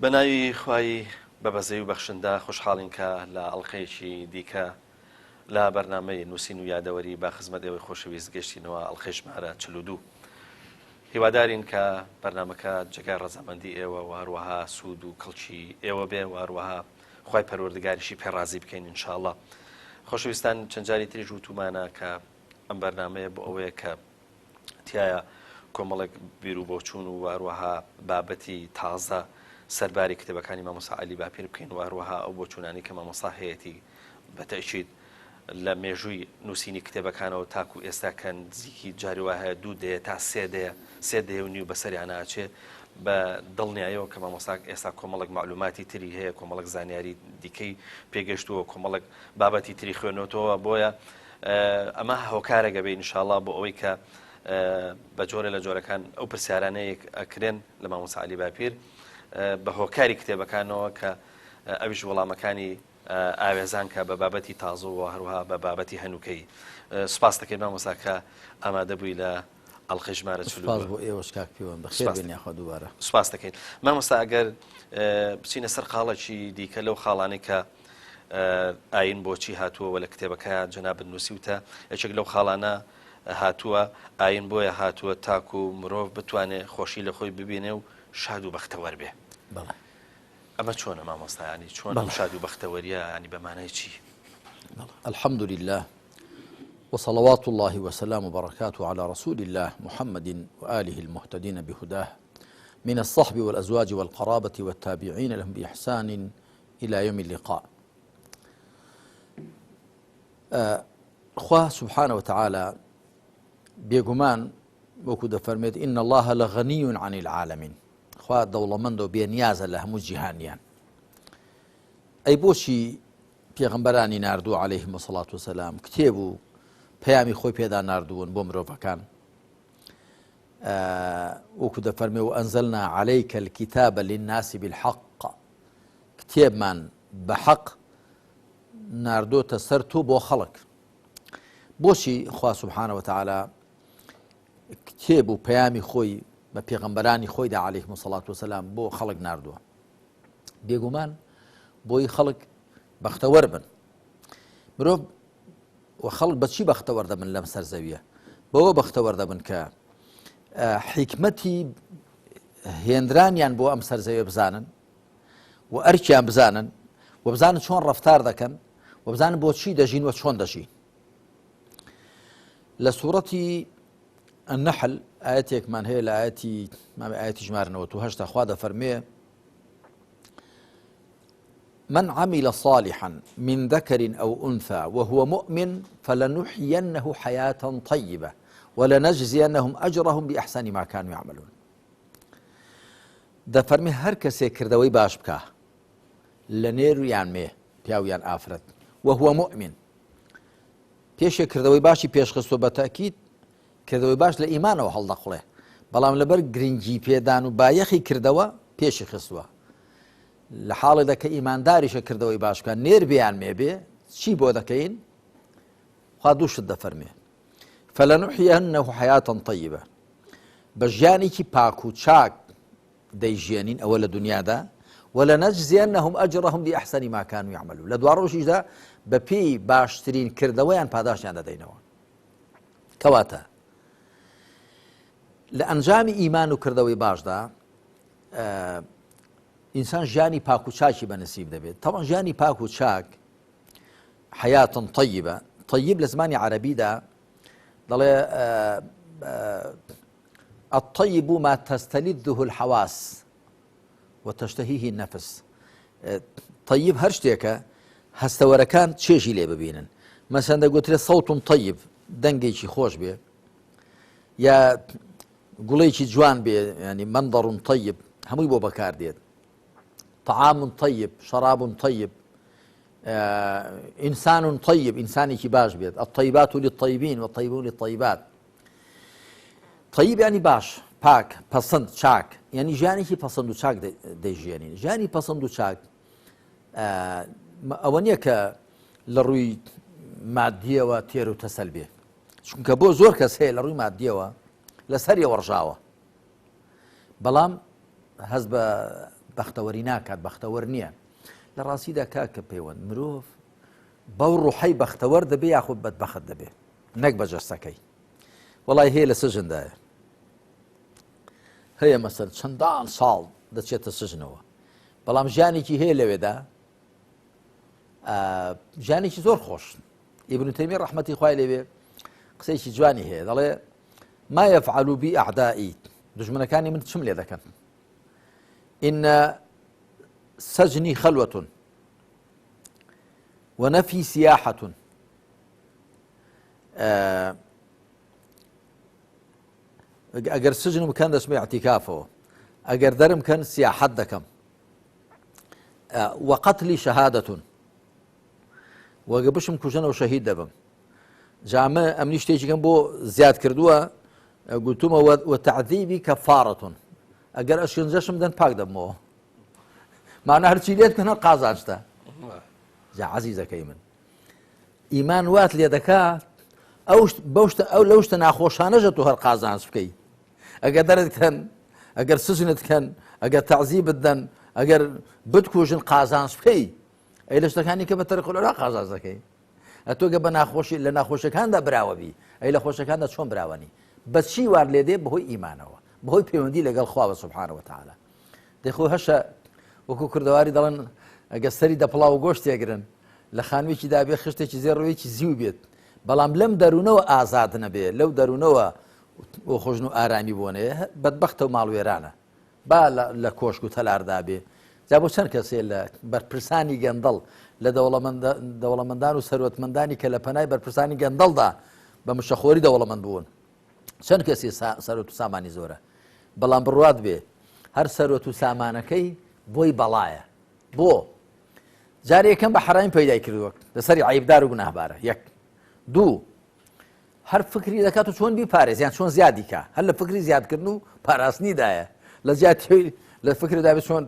بەناوی خوای بەبەزەی و بەخشندا خوشحاڵین کە لە ئەڵقەیەکی دیکە لە بەرنامەی نووسین و یادەوەری با خزمەتەوەی خۆشەویست گەشتینەوە ئەڵقەی ژمارە 42. هیوادارین کە بەرنامەکە جێگای ڕەزامەندی ئێوە و هەروەها سوود و کەڵکی ئێوە بێ و هەروەها خوای پەروەردگاریشی پێڕازی بکەین ئینشاءڵڵا. خۆشەویستان چەندجاری تریژ وتومانە کە ئەم بەرنامەیە بۆ ئەوەیە کە تایە کۆمەڵێک بیر و بۆچوون و هەروەها بابەتی تازە سەرباری کتێبەکانی مامۆستا عەلی باپیر بکەین و هەروەها ئەو بۆچوونانی کە مامۆستا هەیەتی بەتەئکید لە مێژووی نووسینی کتێبەکانەوە تاکو ئێستا کە نزیکی جاری وا هەیە 2 دەیە تا 3 دەیە و نیو بەسەریان ناچێت بە دڵنیایەوە کە مامۆستا ئێستا کۆمەڵێک معلوماتی تری هەیە، کۆمەڵێک زانیاری دیکەی پێگەشتووە، کۆمەڵێک بابەتی تری خوێنەوەتەوە. بۆیە ئەمە هۆکارێکە بێ ئینشاءڵڵا بۆ ئەوەی کە بە جۆرە لە جۆرەکان ئەو پرسیارانەیە ئەکرێن لە مامۆستا عەلی باپیر بە هۆکاری کتێبەکانەوە کە ئەویش وەڵامەکانی ئاوێزان کە بە بابەتی تازە و هەروها بە بابەتی هەنووکەی. سوپاس دەکەین مامۆستا کە ئامادە بووی لە ئەڵقەی ژمارە 42. بۆ ئێوەش کاک پێوەم بەخێر بێن یاخوا دووبارە. سوپاس دەکەین مامۆستا. ئەگەر بچینە سەر خاڵێکی دیکە لەو خاڵانەی کە ئاین بۆچی هاتووە و لە کتێبەکە جەنابت نووسیوتە، یەکێک لەو خاڵانە هاتووە ئاین بۆیە هاتووە تاکو مرۆڤ بتوانێت خۆشی لە خۆی ببینێ و شاد و بەختەوەر بێ. ئەمە چۆنە مامۆستا؟ ینی چۆن شاد و بەختەوەریە؟ ینی بەمانای چی؟ الحمد لله وصلوات الله وسلام وبركاته على رسول الله محمد وآله المهتدين بهداه من الصحب والأزواج والقرابة والتابعين لهم بإحسان إلى يوم اللقاء. خواه سبحانه وتعالى بيقمان وكو دفرميت إن الله لغني عن العالمين. خواه دولمند و بينياز لهم جهانيان. أي بوشي پیغمبرانی ناردو عليهم الصلاة والسلام كتابو پیامی خۆی پێدا ناردوون بۆ مرۆڤەکان. وەکو دەفەرمێ و ئەنزەلنا عەلەیکە الکیتابە للناس بالحەق، کتێبمان بە حەق ناردۆتە سەر تۆ بۆ خەڵک. بۆچی خوا سبحانه وتعالى کتێب و پەیامی خۆی بە پێغەمبەرانی خۆیدا عەلەیهم الصلاة والسلام بۆ خەڵک ناردووە؟ بێگومان بۆی خەڵک بەختەوەر بن. مرۆڤ و خەڵک بەچی بەختەوەر دەبن لەم سەرزەویە؟ بەوە بەختەوەر دەبن کە حیکمەتی هێنرانیان بۆ ئەم سەرزەویە بزانن و ئەرکیان بزانن و بزانن چۆن ڕەفتار دەکەن و بزانن بۆچی دەژین و چۆن دەژین. لە سوورەتی النەحل ئاەتێکمان هەیە لە ئاەتی ژمارە 98 خوا دەفەرمێ من عمل صالحا من ذكر أو أنثى وهو مؤمن فلنحيينه حياة طيبة ولنجزينهم أجرهم بأحسن ما كانوا يعملون. دەفەرمێ هەر کەسێک کردەوەی باش بکە لە نێرویان مێ پیاویان ئافرەت وهو مؤمن، پێشێک کردەوەی باشی پێشخستۆ بەتەکید کردەوەی باش لە ئیمانەوە هەڵدەقڵێ، بەڵام لەبەر گرنگی پێدان و بایەخی کردەوە پێشی خستووە. لە حاڵێدا کە ئیمانداریشە کردەوەی باش بکە نێر بیان مێ بێ چی بۆ دەکەین؟ خوا دووشت دەفەرمێ فلنحيينه حياة طيبة، بە ژیانێکی پاک و چاک دەیژێنین ئەوە لە دنیادا، ولنجزينهم أجرهم بأحسن ما كانوا يعملون، لە دوای ڕۆژیشدا بە پێی باشترین کردەوەیان پاداشیان دەدەینەوە. کەواتە لە ئەنجامی ئیمان و کردەوەی باشدا ئینسان ژیانی پاک و چاکی بەنسیب دەبێت. تەواو ژیانی پاک و چاک حەیاتن طەیبە. طەیب لە زمانی عەرەبیدا دەڵێ الطەیب ما تستلذه الحواس وتشتهيه النفس. طەیب هەر شتێکە هەستەوەرەکان چێژی لێ ببینن. مەسەڵەن دەگوترێت سەوتم طەیب، دەنگێکی خۆش بێ، یا گوڵێکی جوان بێ، ینی مەنظەڕ طەیب، هەمووی بۆ بەکاردێت. طعام طيب، شراب طيب، إنسان طيب، إنساني باش بيت. الطيبات للطيبين والطيبون للطيبات. طيب يعني باش، باك، پسند، چاک، يعني جاني كي پسند و چاک دەیژێنین. جانی پسند و چاک ئەوە نییە کە لە ڕووی مادیەوە تێر و تەسەل بێ، چونکە بۆ زۆر کەس هەیە لە ڕووی مادیەوە لەسەریەوە ڕژاوە، بەڵام هەست بە بەختەوەری ناکات بەختەوەر نییە لە ڕاستیدا کاکە پەیوەند مرۆڤ بەو ڕوحەی بەختەوەر دەبێ یاخود بەدبەخت دەبێ نەک بە جەستەکەی وەڵای هەیە لە سژندایە هەیە مەسەر چەندان ساڵ دەچێتە سژنەوە بەڵام ژیانێکی هەیە لەوێدا ژیانێکی زۆر خۆش ئیبن تەیمیە ڕەحمەتی خوای لێبێ قسەیەکی جوانی هەیە دەڵێ ما يفعل بي أعدائي دژمنەکانی من چم لێ دەکەن إن سجني خلوة ونفي سياحة ئەگەر سجنم بکەن دەچمە اعتیکافەوە ئەگەر دەرم کەن سیاحەت دەکەم وەقەتلی شەهادەتون وەگە بشم کوژەنەوە شەهید دەبم جامە ئەمنی شتێکیکەم بۆ زیاد کردووە گوتومە وتعذیبی کەفارەتون ئەگەر ئەشکنجەشم دەن پاک دەبمەوە مانە هەرچی لێت کەنە قازانشتە جا عەزیزەکەی من ئیمان وات لێ دەکات ئەو لەو شتە ناخۆشانەژە تۆ هەر قازانج بکەی ئەگەر دەرتکەن ئەگەر سژنت کەن ئەگەر تەعزیبت دەن ئەگەر بتکوژن قازانج بکەی ئەی لە شتەکانی کە بە تەریقولەرا قازانج دەکەی ئەتۆگە بە ناخۆشی لە ناخۆشەکاندا براوە بی ئەی لە خۆشەکاندا چۆن براوەنی بە چی وار لێ دێ بەهۆی ئیمانەوە بەهۆی پەیوەندی لەگەڵ خوا سوبحانە وتعالە دەیخۆ هەشە وەکو کوردەواری دەڵێن ئەگە سەری دەپڵاو و گۆشت تێگرن لە خانوێکی دابێ خشتێکی زێڕەوەیەکی زیو بێت بەڵام لەم دەروونەوە ئازاد نەبێ لەو دەروونەوە خۆشن و ئارامی بۆنەیە بەدبەختە و ماڵوێرانە با لە کۆشک و تەلاردا بێ جا بۆ چەند کەسێ لە بەرپرسانی گەندەڵ لە دەوڵەمەندان و سەروەتمەندانی کە لە پەنای بەرپرسانی گەندەڵدا بە مشەخۆری دەوڵەمەند بوون چەند کەسی سەرۆت و سامانی زۆرە بەڵام بڕوات بێ هەر سەرۆت و سامانەکەی بۆی بەڵایە بۆ جارێ یەکەم بە حەرامی پەیدای کردووە لەسەری عیبدار و گوناهبارە یەک دوو هەر فکری دەکات و چۆن بیپارێزیان چۆن زیادی کە هەر لە فکری زیادکردن و پاراستنیدایە لە زیادی لە فکردا بێت چۆن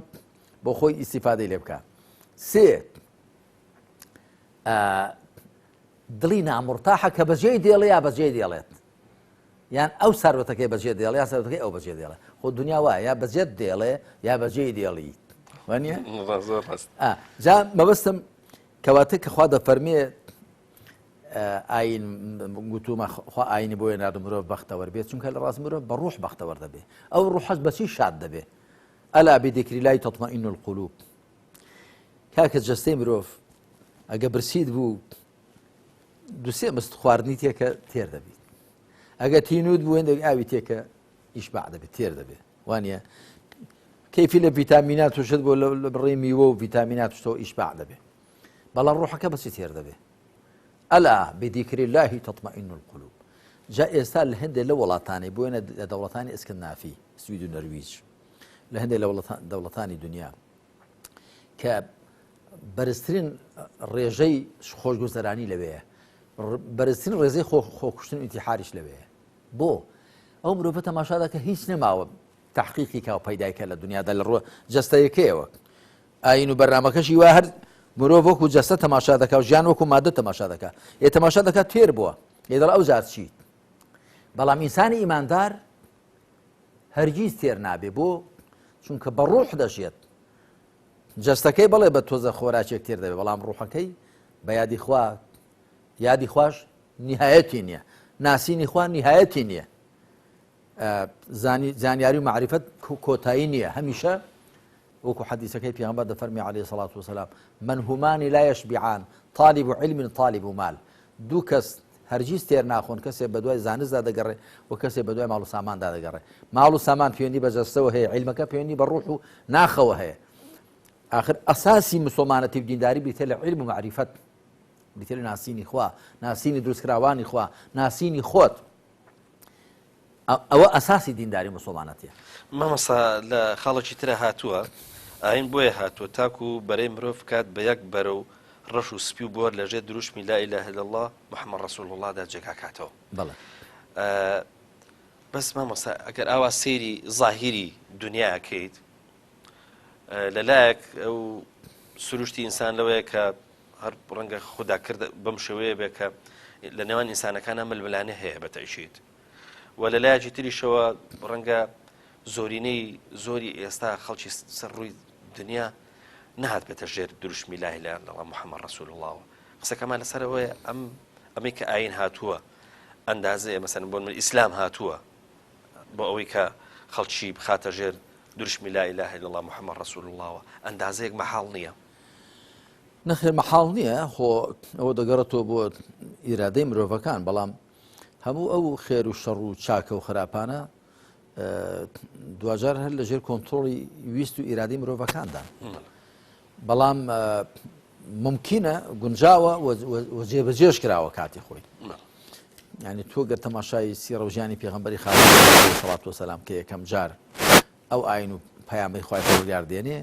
بۆ خۆی ئیسیفادەی لێ بکە سێ دڵی نامڕتاحە کە بەجێی دێڵێ یا بەجێ دێڵێت یان ئەو سەرۆتەکەی بەجێ دێڵێ یا سەرۆتەکەی ئەو بەجێ دێڵێ خۆ دنیا وایە یا بەجێت دێڵێ یا بەجێی دێڵی وانە جا مەبەستم کەواتە کە خوا دەفەرمێ ئاین گوتومە خوا ئاینی بۆیە نادە مرۆڤ بەختەوەر بێت چونکە لە ڕاست مرۆڤ بە ڕوح بەختەوەر دەبێ ئەو ڕوحەش بەچی شاد دەبێ ئەلا بذیکری لای تەطمئین القلوب کاکە جەستەی مرۆڤ ئەگە برسید بوو دووسێ مست خواردنی تێکە تێر دەبێت ئەگە تینود بوو هێندێک ئاوی تێکە ئیشباع دەبێت تێر دەبێت وانە کەیفی لە ڤیتامینات توشت بۆ لە بڕێ میوە و ڤیتامینات توشتەوە ئیشباع دەبێت بەڵام ڕوحەکە بەچی تێر دەبێت ئەلا بذیکری الله تطمئن القلوب جا ئێستا لە هەندێک لە وڵاتانی بۆیە لە دەوڵەتانی ئسکەندنافی سوید و نەرویج لە هەندێک لە دەوڵەتانی دنیا کە بەرزترین ڕێژەی خۆشگوزەرانی لەوەیە بەرزترین ڕێزەی خۆکوشتن و ئینتیحاریش لەوەیە بۆ ئەو مرۆڤە تەماشا دەکە هیچ نەماوە تحقیقی کە و پەیدایکە لە دنیادا لە ڕوە جەستەیەکەیەوە ئاین و بەرنامەکەشی وا هەر مرۆڤ وەکو جەستە تەماشا دەکا و ژیان وەکو مادە تەماشا دەکا ێ تەماشا دەکات تێر بووە لێدەڵ ئەو زار چیت بەڵام ئینسانی ئیماندار هەرگیز تێر نابێ بۆ چونکە بە ڕوح دەژێت جەستەکەی بەڵێ بە تۆزە خۆراکێک تێر دەبێت بەڵام ڕوحەکەی بە یادی خوش نهایەتی نییە ناسینی خوا نهایەتی نییە زانیاری و معرفەت کۆتایی نییە هەمیشە وەکو حەدیثەکەی پێغەمبەر دەفەرمی عەلەیهی سەڵات وسەلام من هومانی لا یەشبیعان طالب علم طالب مال دوو کەس هەرگیز تێر ناخۆن کەسێ بە دوای زانستدا دەگەڕێ و کەسێ بە دوای ماڵ و ساماندا دەگەڕێ ماڵ و سامان پەیوەندی بە جەستەوە هەیە عیلمەکە پەیوەندی بە ڕوح و ناخەوە هەیە ئاخر ئەساسی مسلمانەتی و دینداری بریتە لە عیلم و معرفەت بریتە لە ناسینی خوا ناسینی دروستکراوانی خوا ناسینی خۆت ئەوە ئەساسی دینداری مسلمانەتیە مامەسا لە خاڵێکی ترە هاتووە ئاین بۆیە هاتووە تاکو بەرەی مرۆڤ کات بە یەک بەرە و ڕەش و سپی و بۆر لەژێر دروشمی لا ئیلاهە ئیلا الله محەممەد ڕەسوول اللهدا جێگا کاتەوە بەڵێ بەس مامەسا ئەگەر ئاوا سەیری ظاهیری دنیاکەیت لەلایەک ئەو سروشتی ئینسان لەوەیە کە هەر ڕەنگە خوددا کرد بەم شێوەیە بێ کە لە نێوان ئینسانەکانە ململانە هەیە بەتەشیت و لە لایەکی تریشەوە ڕەنگە زۆرینەی زۆری ئێستا خەڵکی سەر ڕووی دنیا نهات بێتە ژێر دروشمی لا إله إلا الله محەممەد ڕەسوول اللهەوە قسەکەمان لەسەرەوەی ئەمەی کە ئاین هاتووە ئەندازەیە مەسەن بۆ من ئیسلام هاتووە بۆ ئەوەی کە خەڵکی بخاتە ژێر دروشمی لا إله إلا الله محەممەد ڕەسوول اللهەوە ئەندازەیەک مەحاڵ نییە نەخێر مەحاڵ نییە خۆ ئەوە دەگەڕێتەوە بۆ ئیرادەی مرۆڤەکان بەڵام هەموو ئەو خێر و شەڕ و چاکە و خراپانە دوجار هەر لەژێر کۆنتترۆڵی ویست و ئیرادەی مرۆڤەکاندا بەڵام ممکنە گونجاوە و جێبەجێش کراوە کاتی خۆی یعنی تۆ گەر تەماشای سیرە و ژیانی پێغەمبەری خاوەن سەڵات وسەلام کە یەکەم جار ئەو ئاین و پەیامەی خوای پەروەردگار دێنێ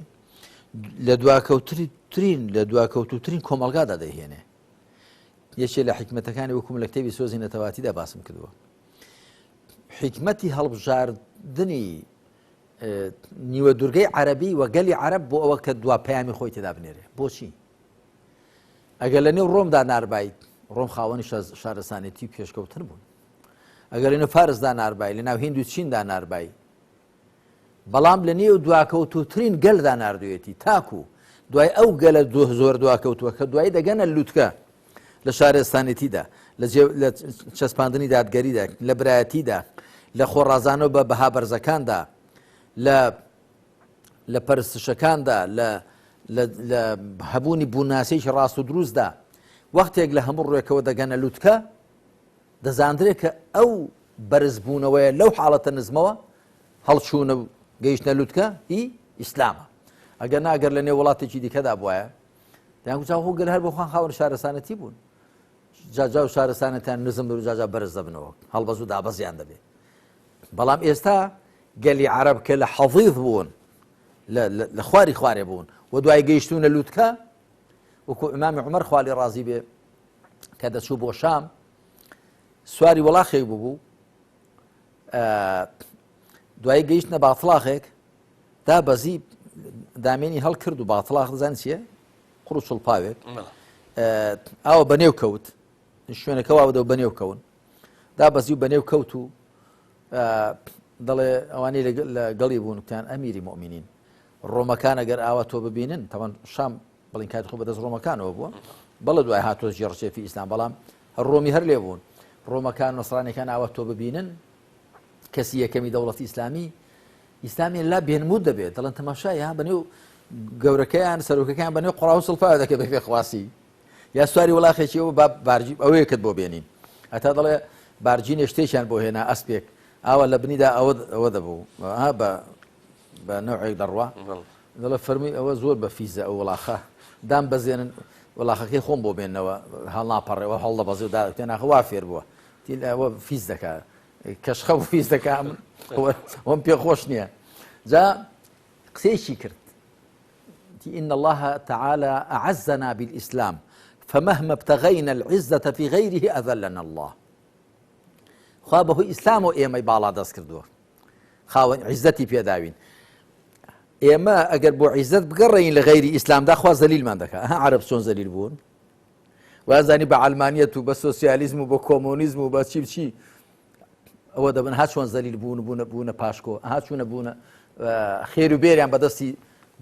لە دواکەوتوترین کۆمەلگادا دەیهێنێ یەکێ لە حکمەتەکانی وەکوم لە کتێبی سۆزی نەتەواتیدا باسم کردووە حکمەتی هەڵبژاردنی نیوە دوورگەی عەرەبی و گەلی عەرەب بۆ ئەوە کە دوا پەیامی خۆی تێدا بنێرێ بۆچی ئەگەر لە نێو ڕۆمدا ناربای ڕۆم خاوەنی شارەسانێتی پێشکەوتن بوون ئەگەر لە نێو فارسدا ناربای لە ناو هیند و چیندا ناربای بەڵام لە نێو دواکەوتوترین گەلدا ناردوێتی تاکو دوای ئەو گەلە زۆر دواکەوتووە کە دوایی دەگەنە لووتکە لە شارستانێتیدا لە چەسپاندنی دادگەریدا لە برایەتیدا لە خۆڕازانەوە بە بەها بەرزەکاندا لە پەرستشەکاندا لە هەبوونی بووناسەیەکی ڕاست و دروستدا وەختێک لە هەموو ڕێکەوە دەگەنە لووتکە دەزانرێت کە ئەو بەرزبوونەوەیە لەو حاڵەتە نزمەوە هەڵچوونە و گەیشتە لووتکە هی ئیسلامە ئەگەر ناگەر لە نێو وڵاتێکی دیکەدا بواە دەیانگوچاو گەل هەر بۆخواان خاوەن شارەسانەتی بوون جاجا و شارەسانەتیان نزم و جاجا بەرز دەبنەوە هەڵبەز و دابەزیان دەبێت بەڵام ئێستا گەلی عەرەب کە لە حەضیض بوون لە خوارێ بوون و دوای گەیشتونە لووتکە وەکو ئیمامی عومەر خوا لێ ڕازی بێ کە دەچوو بۆ شام سواری وەڵاخێک بوو دوای گەیشتنە باتڵاخێک دابەزی دامێنی هەڵکرد و باتڵاخ دەزانیت چییە قوڕ و چڵپاوێک ئاوە بەنێو کەوت شوێنەکە وا بدە و بەنێو کەون دابەزی و بەنێو کەوت و دەڵێ ئەوانەی لە گەڵی بوون وتیان ئەمیری مؤمنین ڕۆمەکان ئەگەر ئاوا تۆ ببینن تەمان شام بڵین کاتی خۆ بەدەست ڕۆمەکانەوە بووە بەڵە دوای هاتۆ ژێڕچێفی ئیسلام بەڵام ڕۆمی هەر لێ بوون ڕۆمەکان نەسرانیەکان ئاوا تۆ ببینن کەسی یەکەمی دەوڵەتی ئیسلامی ئیسلامی لا بێنمود دەبێت دەڵێن تەماشای ها بەنێو گەورەکەیان سەرۆکەکان بەنێو قوڕا و سڵپا دەکە بە پێخواسی یا سواری وڵاخێکی ئەوە بارجی ئەوەیەکت بۆ بێنین ئەتا دەڵێ بارجینێ شتێکیان بۆ هێنا ئەسپێک ئاوا لە بنیدا ئەوە دەبوو بە نەوعێک دەڕوا دەڵێ فەرمی ئەوە زۆر بە فیزە ئەو وڵاخە دام بەزێنن وڵاخەکەی خۆم بۆ بێنەوە هەڵ ناپەڕێەوە هەڵ دەبەزی و دا ناخەوا فێر بووە ئەوە فیز دەکات کەشخە و فیز دەکات ئەوم پێ خۆش نییە جا قسەیەکی کرد إن الله تعالى أعزنا بالإسلام فمهما ابتغينا العزة في غيره أذلنا الله خوابه إسلام وإيمي بالا دست كردوه خاون عزتي بيداوين إيما أقر بو عزت بقرين لغير إسلام دا خوا زليل من دكا عرب شون زليل بون وازاني بعلمانية وبسوسياليزم وبكومونيزم وبشي ئەوە دەبن هات چۆن زەلیل بوون پاشکۆ هات چوونە بوونە خێر و بێریان بەدەستی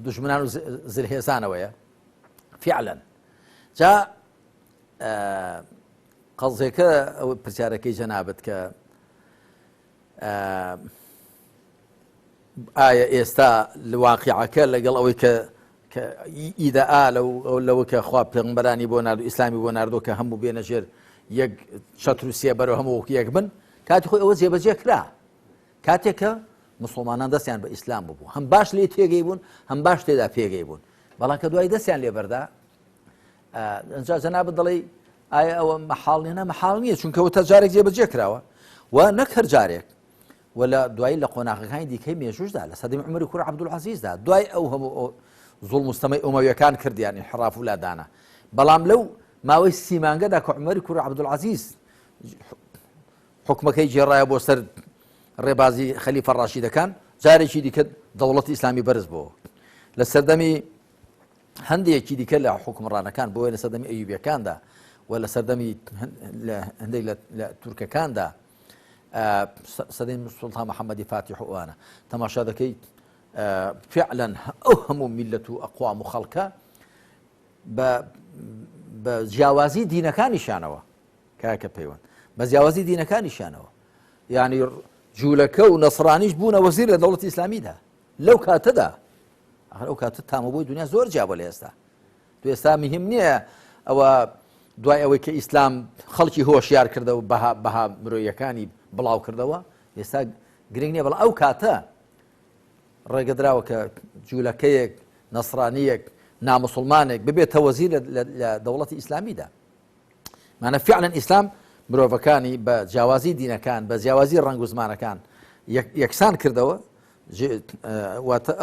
دوژمنان و زلهێزانەوەیە فعلا جا قەزێکە ئەو پرسیارەکەی جەنابەت کە ئایا ئێستا لە واقعەکە لەگەڵ ئەوەی کە ئیدەئا لەوە کە خوا پێغمبەرانی بۆ ناردو ئیسلامی بۆ ناردۆ کە هەموو بێنە ژێر یەک چەتر و سێبەرەوە هەموو وەک یەک بن کاتی خۆی ئەوە جێبەجێ کرا کاتێککە مسلمانان دەستیان بە ئیسلام ببوو هەم باش لێ تێگەی بوون هەم باش تێدا پێگەی بوون بەڵام کە دوای دەستیان لێبەردا ئەجا جەنابەت دەڵێ ئایا ئەوە مەحاڵ نیە مەحاڵ نییە چونکە ئەوە جارێک جێبەجێ کراوە و نەک هەر جارێک ولا دوای لە قۆناغەکانی دیکەی مێژوشدا لە سەدەمی عومەری کوڕ عەبدولعەزیزدا دوای ئەو هەموو زوڵم و ستەمەی ئومەویەکان کردیان انحراف و لادانە بەڵام لەو ماوەی سیمانگەدا کە عومەری کوڕ عەبدولعەزیز حکومەکەی جێڕایە بۆ سەر ڕێبازی خەلیفە ڕاشیدەکان جارێکی دیکە دەوڵەتی ئیسلامی بەرز بووە لە سەردەمی هەندێکی دیکە لە حکمڕانەکان بۆیە لە سەردەمی ئەیوبیەکاندا و لە سەردەمی هەندێک لە تورکەکاندا سەدەی سوڵتان محەممەدی فاتیح ئەوانە تەماشا دەکەیت فعلا ئەو میلەت و ئەقوام و خەڵکە بە جیاوازی دینەکانیشانەوە کاکە پەیوەند بە جیاوازی دینەکانیشانەوە یعنی جوولەکە و نەسرانیش بوونە وەزیر لە دەوڵەتی ئیسلامیدا لەو کاتەدا ئەو کاتە تامەبووی دنیا زۆر جیاوە لە ئێستا تو ئێستا مهم نییە ئەوە دوای ئەوەی کە ئیسلام خەڵکی هۆشیار کردەوە بەها مرۆیەکانی بڵاو کردەوە ئێستا گرنگ نییە بەڵام ئەو کاتە ڕێگەدراوە کە جوولەکەیەک نەسرانیەک نامسڵمانێک ببێتە وەزیر لە دەوڵەتی ئیسلامیدا مانە فعلا ئیسلام مرۆڤەکانی بە جیاوازی دینەکان بە جیاوازی ڕەنگ و زمانەکان یەکسان کردەوە واتە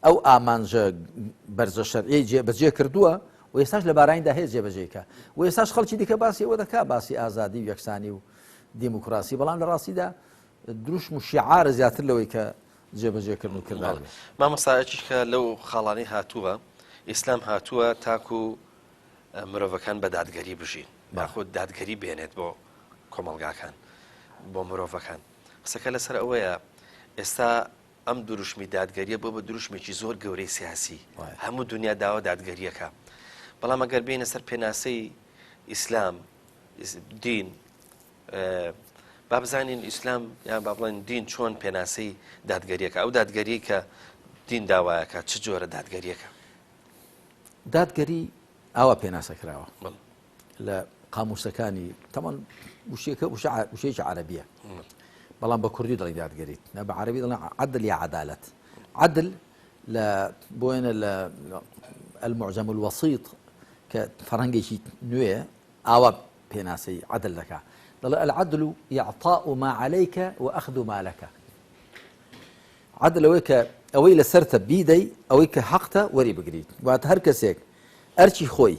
ئەو ئامانجە بەرزە شەرعی جێبەجێ کردووە و ئێستاش لە بارانیدا هەیە جێبەجێکە و ئێستاش خەڵکی دیکە باسی ئەوە دەکا باسی ئازادی و یەکسانی و دیموکراسی بەڵام لە ڕاستیدا دروشم و شیعارە زیاتر لەوەی کە جێبەجێکردن و کردار مامەسایەکیش کە لەو خاڵانەی هاتووە ئیسلام هاتووە تاکو مرۆڤەکان بە دادگەری بژین باخۆ دادگەری بێنێت بۆ کۆمەڵگاکان بۆ مرۆڤەکان قسەکە لەسەر ئەوەیە ئێستا ئەم دروشمی دادگەریە بۆ بە دروشمێکی زۆر گەورەی سیاسی هەموو دنیا داوا دادگەریەکە بەڵام ئەگەر بینە سەر پێناسەی ئیسلام دین با بزانین ئیسلام یان با بڵێن دین چۆن پێناسەی دادگەریەکە ئەو دادگەری کە دین داوایەکە چ جۆرە دادگەریەکە دادگەری ئاوا پێناسە کراوە لە قاموسەکانی تەمان وشەیەکی عەرەبیە بەڵام بە کوردی دەڵی دادگەریت بە عەرەبی دەڵێن عەدل یا عەدالەت عەدل لە بۆیە لە المعجم الوسيط کە فەڕەنگێکی نوێ ئاوا پێناسەی عەدل دەکا دەڵێ العەدل إعطاء ما عليك وأخذ ما لك عەدل ئەوەی کە ئەوەی لەسەرتە بیدەی ئەوەی کە حەقتە وەری بگریت واتە هەر کەسێک ئەرچی خۆی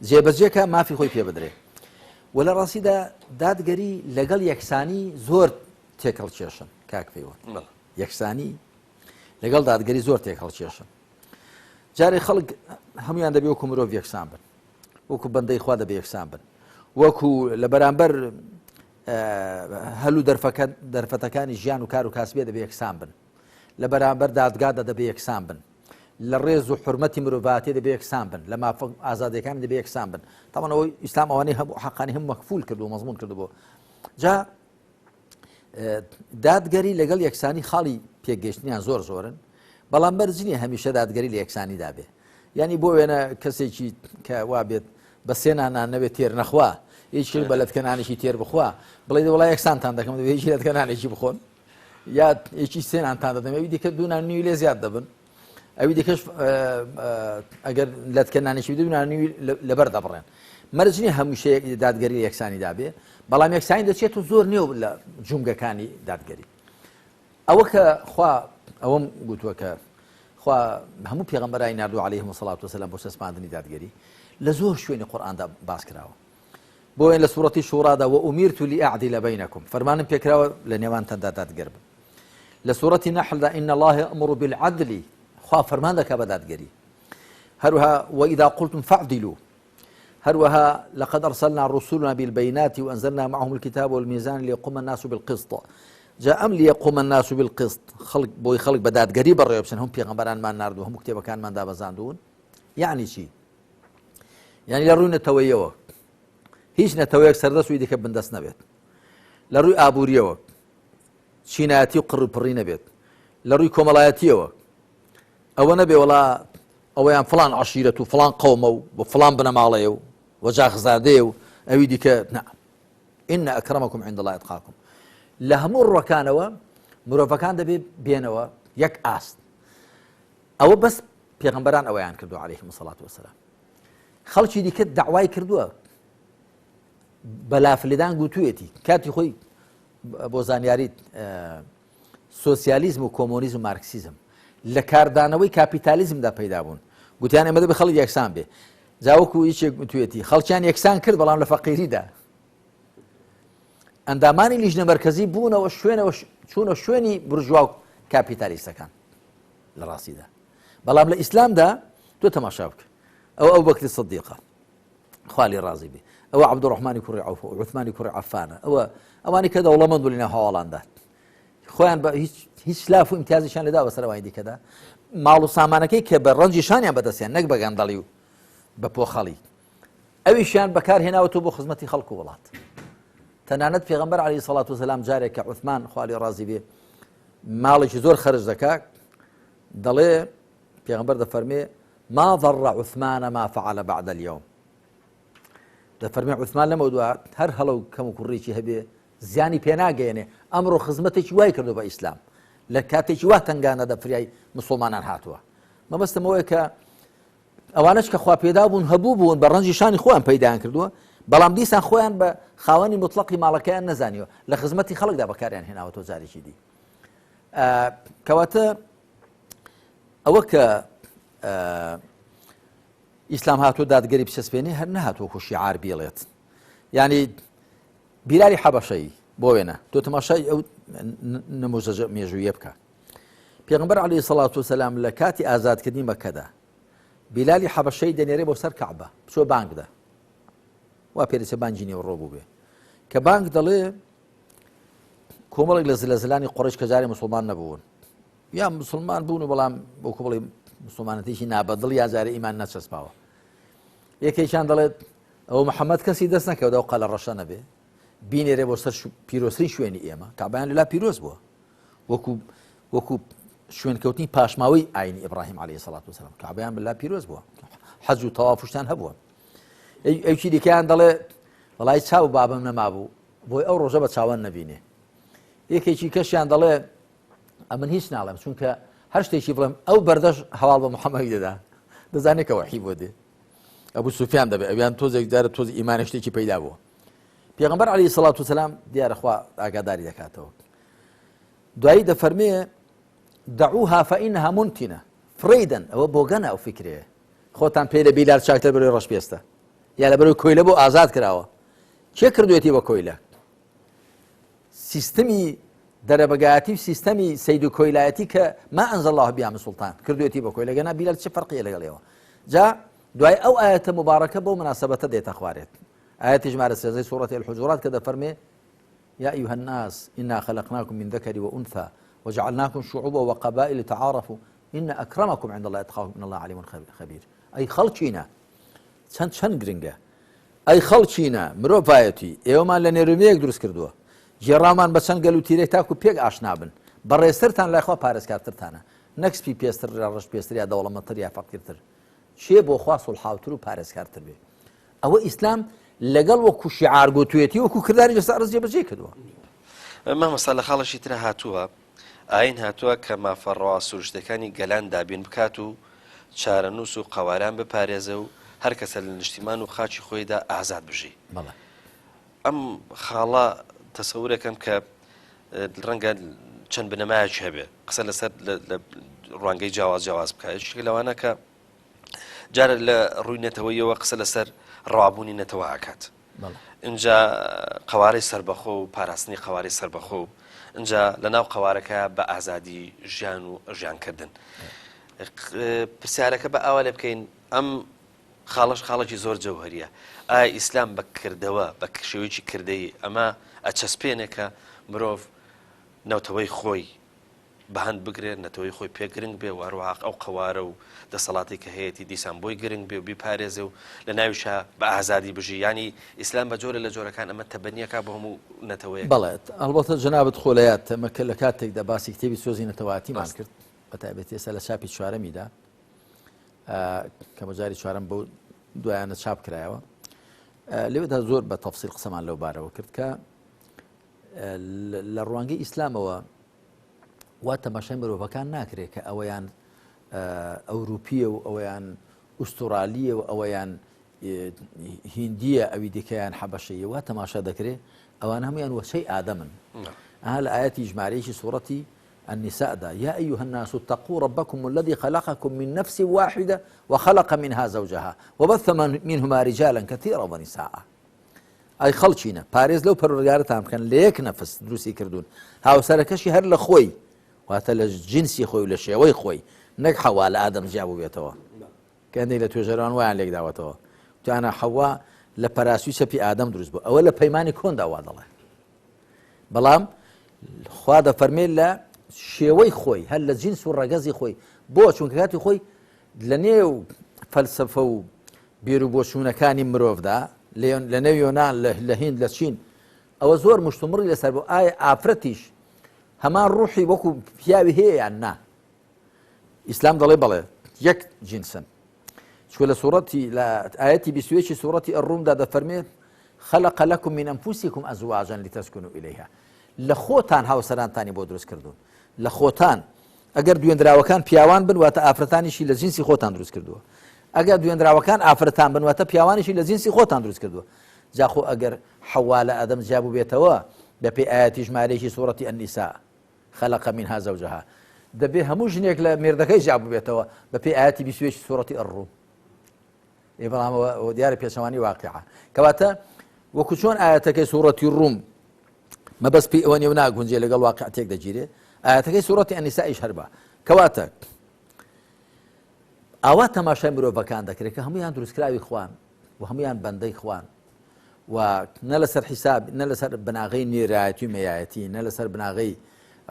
جێبەجێکە مافی خۆی پێ بدرێ و لە ڕاستیدا دادگەری لەگەڵ یەکسانی زۆر تێکەڵکێشن کاک پەیوەند یەکسانی لەگەڵ دادگەری زۆر تێکەڵکێشن جارێ خەڵک هەمویان دەبێ وەکو مرۆڤ یەکسان بن وەکو بەندەی خوا دەبێ یەکسان بن وەکو لە بەرامبەر هەلوو دەرفەتەکانی ژیان و کار و کاسبێ دەبێ یەکسان بن لە بەرامبەر دادگادا دەبێ یەکسان بن لە ڕێز و حرمەتی مرۆڤاتی دەبێ یەکسان بن لە مافەق ئازادیەکانی دەبێ یەکسان بن تاوان ئەوەی ئیسلام ئەوانەی هەموو حەقانی هەموو مەکفول کرد و مەزمون کردبوو جا دادگەری لەگەڵ یەکسانی خاڵی پێگەشتنیان زۆر زۆرن بەڵام بەرز نییە هەمیشە دادگەری لە یەکسانیدا بێ یعنی بۆ وێنە کەسێکی کە وا بێت بە سێنانان نەبێت تێر نەخوا هیچ کرد بە لەتکەنانێکی تێر بخوا بڵێ وڵای یەکسانتان دەکەم دەبێت هیچ لەتکەنانێکی بخۆن یا یەکی سێنانتان دەدەم ئەوی دیکە دوونان نیوی لێ زیاد دەبن ئەوی دیکەش ئەگەر لەتکەنانێکی دوونان نیوی لەبەر دەبڕێن مەرج نییە هەموو شەیەک دادگەری لە یەکسانیدا بێ بەڵام یەکسانی دەچێت و زۆر نێو لە جومگەکانی دادگەری ئەوە کە خوا ئەوەم گوتووە کە خوا هەموو پێغەمبەرانی ناردووە عەلەیهیمو سەڵات وسەلام بۆ سەسماندنی دادگەری لە زۆر شوێنی قورئاندا باس کراوە بۆیە لە سوورەتی شوڕادا وأمرت لأعدل بينكم فەرمانم پێکراوە لە نێوانتاندا دادگەر بن لە سوورەتی نەحلدا إن الله يأمر بالعدل خوا فەرمان دەکا بە دادگەری هەروەها وإذا قلتم فاعدلوا هەروەها لقد أرسلنا رسلنا بالبينات وأنزلنا معهم الكتاب والميزان ليقوم الناس بالقسط جاء أم ليقوم الناس بالقسط خلق بۆی خەڵک بە دادگەری بەڕێوە بچن هەموو پێغەمبەرانمان ناردووە هەموو کتێبەکانمان دابەزاندوون یعنی چی یعنی لە ڕووی نەتەوەیەوە هیچ نەتەوەیەک سەردەست و دیکە بندەست نەبێت لە ڕووی ئابووریەوە چینایەتی و قڕپڕی نەبێت لە ڕووی کۆمەڵایەتیەوە ئەوە نەبێ وڵا ئەوەیان فڵان عەشیرەت و فڵان قەومە و بۆ فڵان بنەماڵەیە و وەجاخزادەیە و ئەوی دیکە إن أكرمكم عند الله أتقاكم لە هەموو ڕوەکانەوە مرۆڤەکان دەبێ بێنەوە یەک ئاست ئەوە بەس پێغەمبەران ئەوەیان کردو عەلەیهیمو سەڵات وسەلام خەڵکی دیکە دەعوای کردووە بەلافلێدان گوتوویەتی کاتی خۆی بۆ زانیاریت سۆسیالیزم و کۆمۆنیزم و مارکسیزم لە کاردانەوەی کاپیتالیزمدا پەیدا بوون گوتیان ئێمە دەبێ خەڵک یەکسان بێ جاوەکو هیچێک گوتوویەتی خەڵکیان یەکسان کرد بەڵام لە فەقیریدا ئەندامانی لیژنە مەرکەزی بوونەوە شوێنەوە چوونە شوێنی بورژوا و کاپیتالیستەکان لە ڕاستیدا بەڵام لە ئیسلامدا تۆ تەماشا بکە ئەو ئەبوبەکر سیدیقە خوا لێی ڕازی بێ ئەوە عەبدوڕەحمانی کوڕی عەوفە و عوثمانی کوڕی عەفانە ئەوانی کە دەوڵەمەند بوون لەنێو هەواڵاندا خۆیان بە هیچ لاف و امتیازیشان لەدا بەسەرەوەی دیکەدا ماڵ و سامانەکەی کە بە ڕەنجی شانیان بەدەستیان نەک بە گەندەڵی و بە پۆخەڵی ئەویشیان بەکار هێناوەتەوە بۆ خزمەتی خەڵک و وڵات تەنانەت پێغەمبەر عەلەیهی سەڵات وسەلام جارێک کە عوثمان خوا لێ ڕازی بێ ماڵێکی زۆر خەرج دەکات دەڵێ پێغەمبەر دەفەرمێ ما ضر عثمان ما فعل بعد اليوم دەفەرمێ عوثمان لەمە دووە هەر هەڵە و کەم و کوڕێکی هەبێ زیانی پێناگەێنێ ئەمڕۆ خزمەتێکی وای کردو بە ئیسلام لە کاتێکی وا تنگانە دەفریای مسلمانان هاتووە مەبەستمەوەی کە ئەوانش کە خوا پێدا بوون هەبوو بوون بە ڕەنجی شانی خۆیان پەیدایان کردووە بەڵام دیسان خۆیان بە خاوەنی مطلقی ماڵەکەیان نەزانیوە لە خزمەتی خەڵکدا بەکاریان هێناوەتەوە جارێکی دی کەواتە ئەوە کە ئیسلام هاتووە دادگەری بچەسپێنێ هەر نەهاتووە خۆشی عار بێڵێت یعنی بیلالی حەبەشەی بۆ وێنە تۆ تەماشای ئەو نموزەجە مێژوویە بکە پێغەمبەر عەلەیهی سەڵات وسەلام لە کاتی ئازادکردنی مەکەدا بیلالی حەبەشەی دەنێرێ بۆ سەر کەعبە بچۆ بانگ بدە وا پێدەچێ بانگی نێوەڕۆ بوو بێ کە بانگ دەڵێ کۆمەڵێک لە زلەزلانی قوڕیش کە جارێ موسڵمان نەبوون یا موسڵمان بوون و بەڵام بۆکو بڵێ موسڵمانەتیشی نابەدڵ یا جارێ ئیمان نەچەسپاوە یەکێکیان دەڵێت ئەو محەممەد کەسی دەست نەکەوت ئەو قەلە ڕەشە نەبێ بینێرێ بۆ سەر پیرۆسری شوێنی ئێمە کابیان لەلا پیرۆز بووە وەکو شوێنکەوتنی پاشماوەی ئاینی ئیبراهیم عەلەیهی سەڵات وسەلام کابیان بەلا پیرۆز بووە حەج و تەوافشتان هەبووە ئەوکی دیکەیان دەڵێ وەڵای چاو بابم نەمابوو بۆی ئەو ڕۆژە بە چاوان نەبینێ یەکێکی کەشیان دەڵێ ئەمن هیچ ناڵێم چونکە هەر شتێکی بڵێم ئەو بەردەش هەواڵ بە محەممەدی دەدا دەزانێت کە وەحی بۆ دێ ئەبوو سوفیان دەبێت ئەویان تۆزێک جارە تۆزی ئیمانە شتێکی پەیدا بووە پێغەمبەر عەلەیهی سەڵات وسەلام دیارەخوا ئاگاداری دەکاتەوە دوایی دەفەرمێ دەعوها فەئینەها مونتینە فڕیدەن ئەوە بۆگەنە ئەو فکرەیە خۆتان پێی لە بیلال چاکتر بەروی ڕەش پێستە یا لە بەروی کۆیلە بۆ ئازاد کراوە چێ کردوێتی بە کۆیلە سیستەمی دەرەبەگایەتی و سیستەمی سەید و کۆیلایەتی کە ما ئەنزەڵ الله بیا من سوڵتان کردوێتی بە کۆیلە گەنا بیلال چه فەرقیە لەگەڵێەوە جا دوای ئەو ئاەتە مبارەکە بۆ مناسبەتە دێتە خوارێت ئاەتی ژمارە سێزەی سوورەتی الحجورات کە دەفەرمێ يا أيها الناس إنا خلقناكم من ذكر وأنثى وجعلناكم شعوبا وقبائل لتعارفوا إن أكرمكم عند الله أتقاكم إن الله عليم خبير أي خەڵکینە چەند گرنگە ئەی خەڵکینە مرۆڤایەتی ئێوەمان لە نێرومەیەک دروست کردووە جێڕامان بە چەند گەل و تیرێک تاکو پێک ئاشنابن بەڕێزترتان لایخوا پارێزکارترتانە نەکسپی پێستر ڕەش پێستر یا دەوڵەمەندتر یا فەقیرتر چێ بۆ خوا سوڵحاوتر و پارێزکارتر بێ ئەوە ئیسلام لەگەڵ وەکو شیعار گوتوێتی وەکو کرداری لەسەر ئەرز جێبەجێ کردووە مامەستا لە خاڵەشی ترە هاتووە ئاین هاتووە کە مافەڕەوا سروشتەکانی گەلان دابین بکات و چارەنووس و قەواران بپارێزە و هەر کەسە لە نیشتیمان و خاچی خۆیدا ئازاد بژی ئەم خاڵە تەسەورەکەم کە ڕەنگە چەند بنەمایەکی هەبێ قسە لەسەر ڕوانگەی جیاواز بکات لەوانە کە جارە لە ڕووی نەتەوەیەوە قسە لەسەر ڕوابوونی نەتەوە ئاکات اینجا قەوارەی سربەخۆ و پاراستنی قەوارەی سربەخۆ و اینجا لە ناو قەوارەکە بە ئازادی ژیان و ژیانکردن پرسیارەکە بە ئاوا لێ بکەین ئەم خاڵەکی زۆر جەوهەریە ئایا ئیسلام بە کردەوە بە شێوەیەکی کردەی ئەمە ئەچەسپێنێکە مرۆڤ نەوتەوەی خۆی بەهەند بگرێت نەتەوەی خۆی پێ گرنگ بێ و هەروەها ئەو قەوارە و دەسەڵاتی کە هەیەی دیسان بۆی گرنگ بێ و بیپارێزێ و لە ناویشە بە ئازادی بژی ینی ئیسلام بە جۆرە لە جۆرەکان ئەمە تەبەنیەکە بە هەموو نەتەوەیە بەڵێت ئەلبەتە جەنابەت خۆلەیات تەمەکە لە کاتێکدا باسی کتێبی سۆزی نەتەواتیمان کرد بەتایبەتی ئێستا لە چاپی چوارەمیدا کە بەجاری چوارەم بۆ دوایانە چاپ کرایەوە لێوێدا زۆر بە تەفسیل قسەمان لەو بارەوە کرد کە لە ڕوانگەی ئیسلامەوە وا تەماشای مرۆڤەکان ناکرێت کە ئەوەیان ئەوروپیە و ئەوەیان ئوستورالیە و ئەوەیان هیندیە ئەوی دیکەیان حەبەشەیە وا تەماشا دەکرێت ئەوان هەمویان وەچەی ئادەمن ئەها لە ئاەتی ژمارەیەکی سوورەتی النساء دا يا أيها الناس اتقوا ربكم الذي خلقكم من نفس واحدة وخلق منها زوجها وبث منهما رجالا كثيرا ونساء أي خەڵکینە پارێز لەو پەروەردگارەتان بکەن لە یەک نەفس دروستی کردوون هاوسەرەکەشی هەر لە خۆی واتە لە جنسی خۆی و لە شێوەی خۆی نەک حەوا لە ئادەم جیابوو بێتەوە کە هەندێک لە توێژەران وایان لێک داوەتەوە توانە حەوا لە پەراسوی چەپی ئادەم دروست بوو ئەوە لە پەیمانی کۆندا وا دەڵێ بەڵام خوا دەفەرمێ لە شێوەی خۆی هەر لە جینس و ڕەگەزی خۆی بۆ چونکە کاتی خۆی لە نێو فەلسەفە و بیرروبۆچوونەکانی مرۆڤدا لە نێو یۆنان لە هیند لە چین ئەوە زۆر مشتمڕی لەسەر بۆ ئایا ئافرەتیش هەمان ڕوحی وەکو پیاوی هەیە یان نا ئیسلام دەڵێ بەڵێ یەک جینسن چوە لە سوورەتی لە ئاەتی 21 سوورەتی ئەڕوومدا دەفەرمێت خەلق لەکم من ئەنفوسیکم ئەزواجا لتەسكنوا إليها لە خۆتان هاوسەرانتانی بۆ دروست کردوون لە خۆتان ئەگەر دوێنراوەکان پیاوان بن واتە ئافرەتانیشی لە جینسی خۆتان دروست کردووە ئەگەر دوێنراوەکان ئافرەتان بن واتە پیاوانیشی لە جینسی خۆتان دروست کردووە جاخۆ ئەگەر حەوا لە ئادەم جیابوو بێتەوە بەپێی ئاەتی ژمارەیەکی سوورەتی ئەنیسا خەلق منها زەوجەها دەبێ هەموو ژنێک لە مێردەکەی جیابوو بێتەوە بەپێی ئاەتی 21 سوورەتی ئەڕووم بەڵام دیارە پێچەوانی واقعە کەواتە وەکو چۆن ئاەتەکەی سوورەتی ڕووم مەبەست پێی ئەوە نێو ناگونجێ لەگەڵ واقعەتێک دەگیرێ ئاەتەکەی سوورەتی ئەنیسائیش هەر بە کەواتە ئاوا تەماشای مرۆڤەکان دەکرێت کە هەمویان دروستکراوی خوان و هەمویان بەندەی خوان و نە لەسەر حیساب نە لەسەر بناغی نێرایەتی و مێیایەتی نە لەسەر بناغی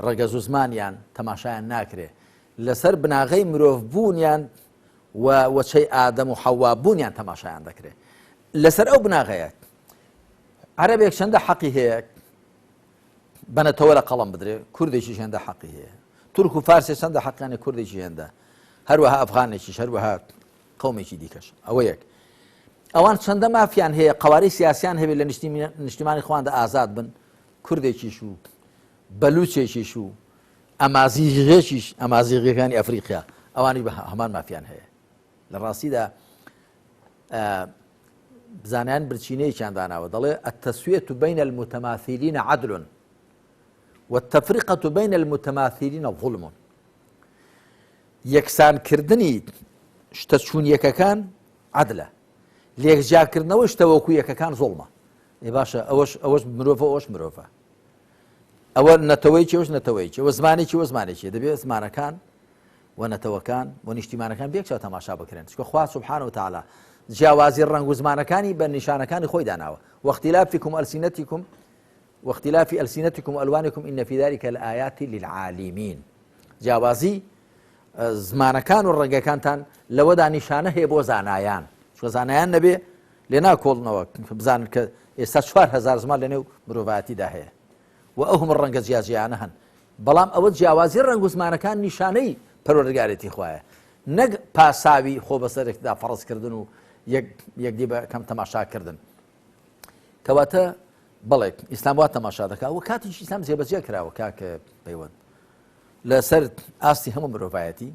ڕەگەز و زمانیان تەماشایان ناکرێ لەسەر بناغی مرۆڤ بوونیان و وەچەی ئادەم و حەوا بوونیان تەماشایان دەکرێت لەسەر ئەو بناغەیە عەرەبێک چەندە حەقی هەیە بنەتەوە لە قەڵەم بدرێ کوردێکی هێندە حەقی هەیە تورک و فارسی چەندە حەقیانە کوردێکی هێندە هەروەها ئەفغانێکیش هەروەها قەومێکی دیکەش ئەوە یەک ئەوان چەندە مافیان هەیە قەواری سیاسیان هەبێت لە نیشتیمانی خواندا ئازاد بن کوردێکیش و بەلوچێکیش و ئەمازیغێکیش ئەمازیغەکانی ئەفریقیا ئەوانی هەمان مافیان هەیە لە ڕاستیدا بزانیان برچینەیەکیان داناوە دەڵێ التەسویەة بین المتماثلین عدل والتفرقة بين المتماثلين ظلم یەکسانکردنی شتە چوونیەکەکان عەدلە لێکجارکردنەوەی شتە وەکو یەکەکان زوڵمە باشە ئەوەش مرۆڤە ئەوەش مرۆڤە ئەوە نەتەوەیکی ئەوش نەتەوەیکی ئەوە زمانێکی ئەوە زمانێکی دەبێت زمانەکان و نەتەوەکان و نیشتیمانەکان بێکچەوە تەماشا بکرێن چکە خوا سوبحانه وتعالى جیاوازی ڕەنگ و زمانەکانی بە نیشانەکانی خۆی داناوە واختلافكم ألسنتكم واختلاف ألسنتكم وألوانكم إن في ذلك لآيات للعالمين جیاوازی زمانەکان و ڕەنگەکانتان لەوەدا نیشانە هەیە بۆ زانایان چکە زانایان نەبێ لێ ناکۆڵنەوە بزانن کە ئێستا 4000 زمان لەنێو مرۆڤایەتیدا هەیە و ئەوهم ڕەنگە جیاجیانە هەن بەڵام ئەوە جیاوازی ڕەنگ و زمانەکان نیشانەی پەروەردگارێتی خوایە نەک پاساوی خۆ بەسەرێکدا فەڕزکردن و یەکدی بە کەم تەماشاکردن کەواتە بەڵێ ئیسلام وا تەماشا دەکات و کاتیش ئیسلام جێبەجێ کراوە کاکە پەیوەند لەسەر ئاستی هەموو مرۆڤایەتی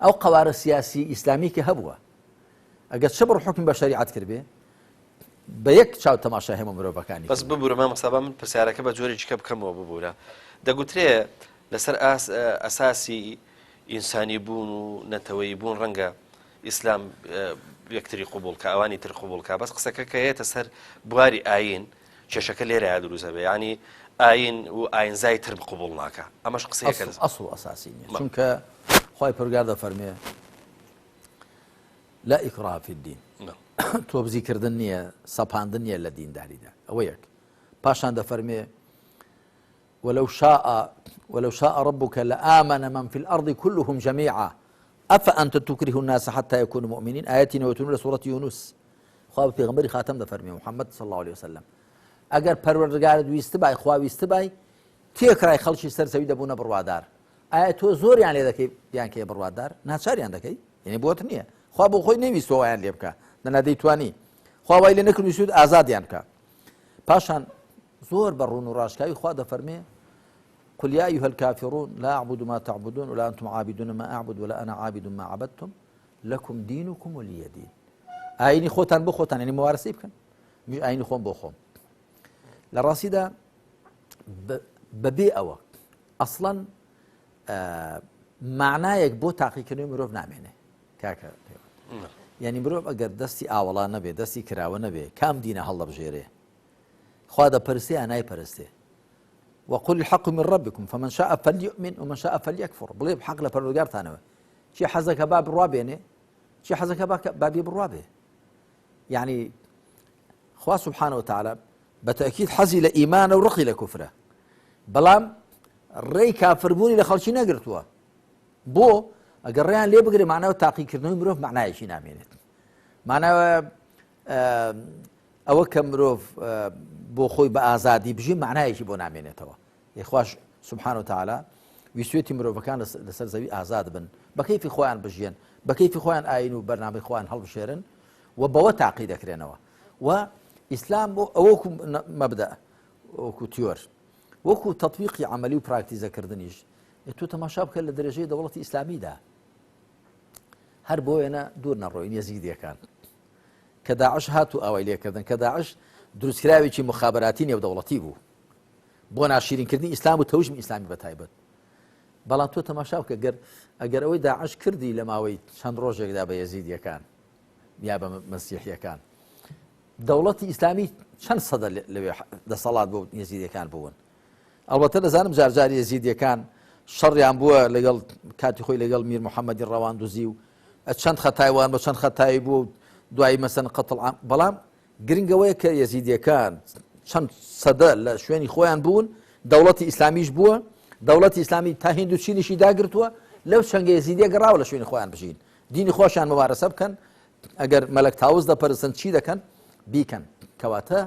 ئەو قەوارە سیاسی ئیسلامی کە هەبووە ئەگەر چ بڕ حکم بە شەریعەت کردبێ بە یەک چاو تەماشای هەموو مرۆڤەکانی بەس ببوورە مام مەسابە من پرسیارەکە بە جۆرێکیکە بکەمەوە ببوورە دەگوترێ لەسەر ئەساسی ئینسانی بوون و نەتەوەی بوون ڕەنگە ئیسلام یەکتری قوبوڵکە ئەوانی تر قوبوڵکە بەس قسەکە کە هەیەتە سەر بواری ئاین کێشەکە لێرە دروستە بێ ینی ئاین و ئاینزای تر قوبوڵ ناکە ئەمەش قسەیەکە ئەسڵ ئەساسی نیە چونکە خۆی پەروەردگار دەفەرمێ لا ئیکراها فی الدین تۆ بزیکردن نییە سەپاندن نییە لە دینداریدا ئەوە یەک پاشان دەفەرمێ ولو شاء ربك لآمن من في الأرض كلهم جميعا أفأنت تكره الناس حتى يكونوا مؤمنين آياتي نوتون لسورة يونس خواب پیغمبری خاتم دەفەرمێ محمد صلى الله عليه وسلم ئەگەر پەروەردگارت ویست بای خوا ویست بای تێکرای خەڵکی سەرسەوی دەبوونە بڕوادار ئایا تۆ زۆریان لێ دەکەی یان کێ بڕوادار ناچاریان دەکەی یعنی بۆت نییە خوا بۆ خۆی نەویستەوەیان لێ بکە دەنا دەیتوانی خوا وای لێ نەکردوی سوود ئازادیان بکە پاشان زۆر بە ڕوون و ڕاشکاوی خوا دەفەرمێ قل يا أيها الكافرون لا أعبد ما تعبدون ولا أنتم عابدون ما أعبد ولا أنا عابد ما عبدتم لكم دينكم ولي دين ئاینی خۆتان بۆ خۆتان ینی مەوارەسی بکەن مش ئاینی خۆم بۆ خۆم لە ڕاستیدا بەبێ ئەوە ئەسڵەن معنایەک بۆ تاقیکردنی مرۆڤ نامێنێ کاکە ینی مرۆڤ ئەگەر دەستی ئاوەڵا نەبێ دەستی کراوە نەبێ کام دینە هەڵدەبژێرێ خوا دەپەرستێ یا نایپەرستێ وقل الحق من ربكم فمن شاء فليؤمن ومن شاء فليكفر بڵێ بحەق لە پەروەردگارتانەوە چی حەزەکە با بڕوابێنێ چی حەزەکە بابێ بڕوابێ يعني خوا سبحانه وتعالى بتأكيد حزي لإيمان ورقي لكفرة بەڵام ڕێی کافربوونی لە خەڵکی نەگرتووە بۆ ئەگەر ڕێیان لێ بگرێ معناوە تاقیکردنەوەی مرۆڤ معنایەکی نامێنێت معناوە ئەوە کە مرۆڤ بۆ خۆی بە ئازادی بژی معنایەکی بۆ نامێنێتەوە یخواش سبحانه وتعالى ویسوێتی مرۆڤەکان لەسەر زەوی ئازاد بن بە کەیفی خۆیان بژێن بە کەیفی خۆیان ئاین و بەرنامەی خۆیان هەڵبژێرن و بەوە تاقی دەکرێنەوە و ئیسلام بۆ ئەوەکو مەبدە وەکو تیۆر وەکو تەطبیقی عملی و پراکتیزەکردنیش تۆ تەماشا بکە لە دەرەژەی دەوڵەتی ئیسلامیدا هەر بۆ وێنە دوور نەڕۆین یەزیدیەکان کە داعش هاتو ئاوای لێکردن کە داعش دروستکراوێکی مخابراتی نێودەوڵەتی بوو بۆ ناشرینکردنی ئیسلام و تەوژمی ئیسلامی بەتایبەت بەڵام تۆ تەماشا بکە ئەگەر ئەوەی داعش کردی لە ماوەی چەند ڕۆژێکدا بە یەزیدیەکان یا بە مەسیحیەکان دەوڵەتی ئیسلامی چەند سەدە لەوێ دەسەڵات بۆ یەزیدیەکان بوون ئەڵبەتە دەزانم جارجاری یەزیدیەکان شەڕیان بووە لەگەڵ کاتی خۆی لەگەڵ میر محەممەدی ڕەواندوزی و چەند خەتایوان بە چەند خەتایی بوو دوایی مەسەن قەتڵ بەڵام گرنگەوەیە کە یەزیدیەکان چەند سەدە لە شوێنی خۆیان بوون دەوڵەتی ئیسلامیش بووە دەوڵەتی ئیسلامی تا هیند و چینیشی داگرتووە لەو چەنگە یەزیدیە گەڕاوە لە شوێنی خۆیان بژین دینی خۆشیان مەبارەسە بکەن ئەگەر مەلەک تاوز دەپەرستن چی دەکەن بیکەن کەواتە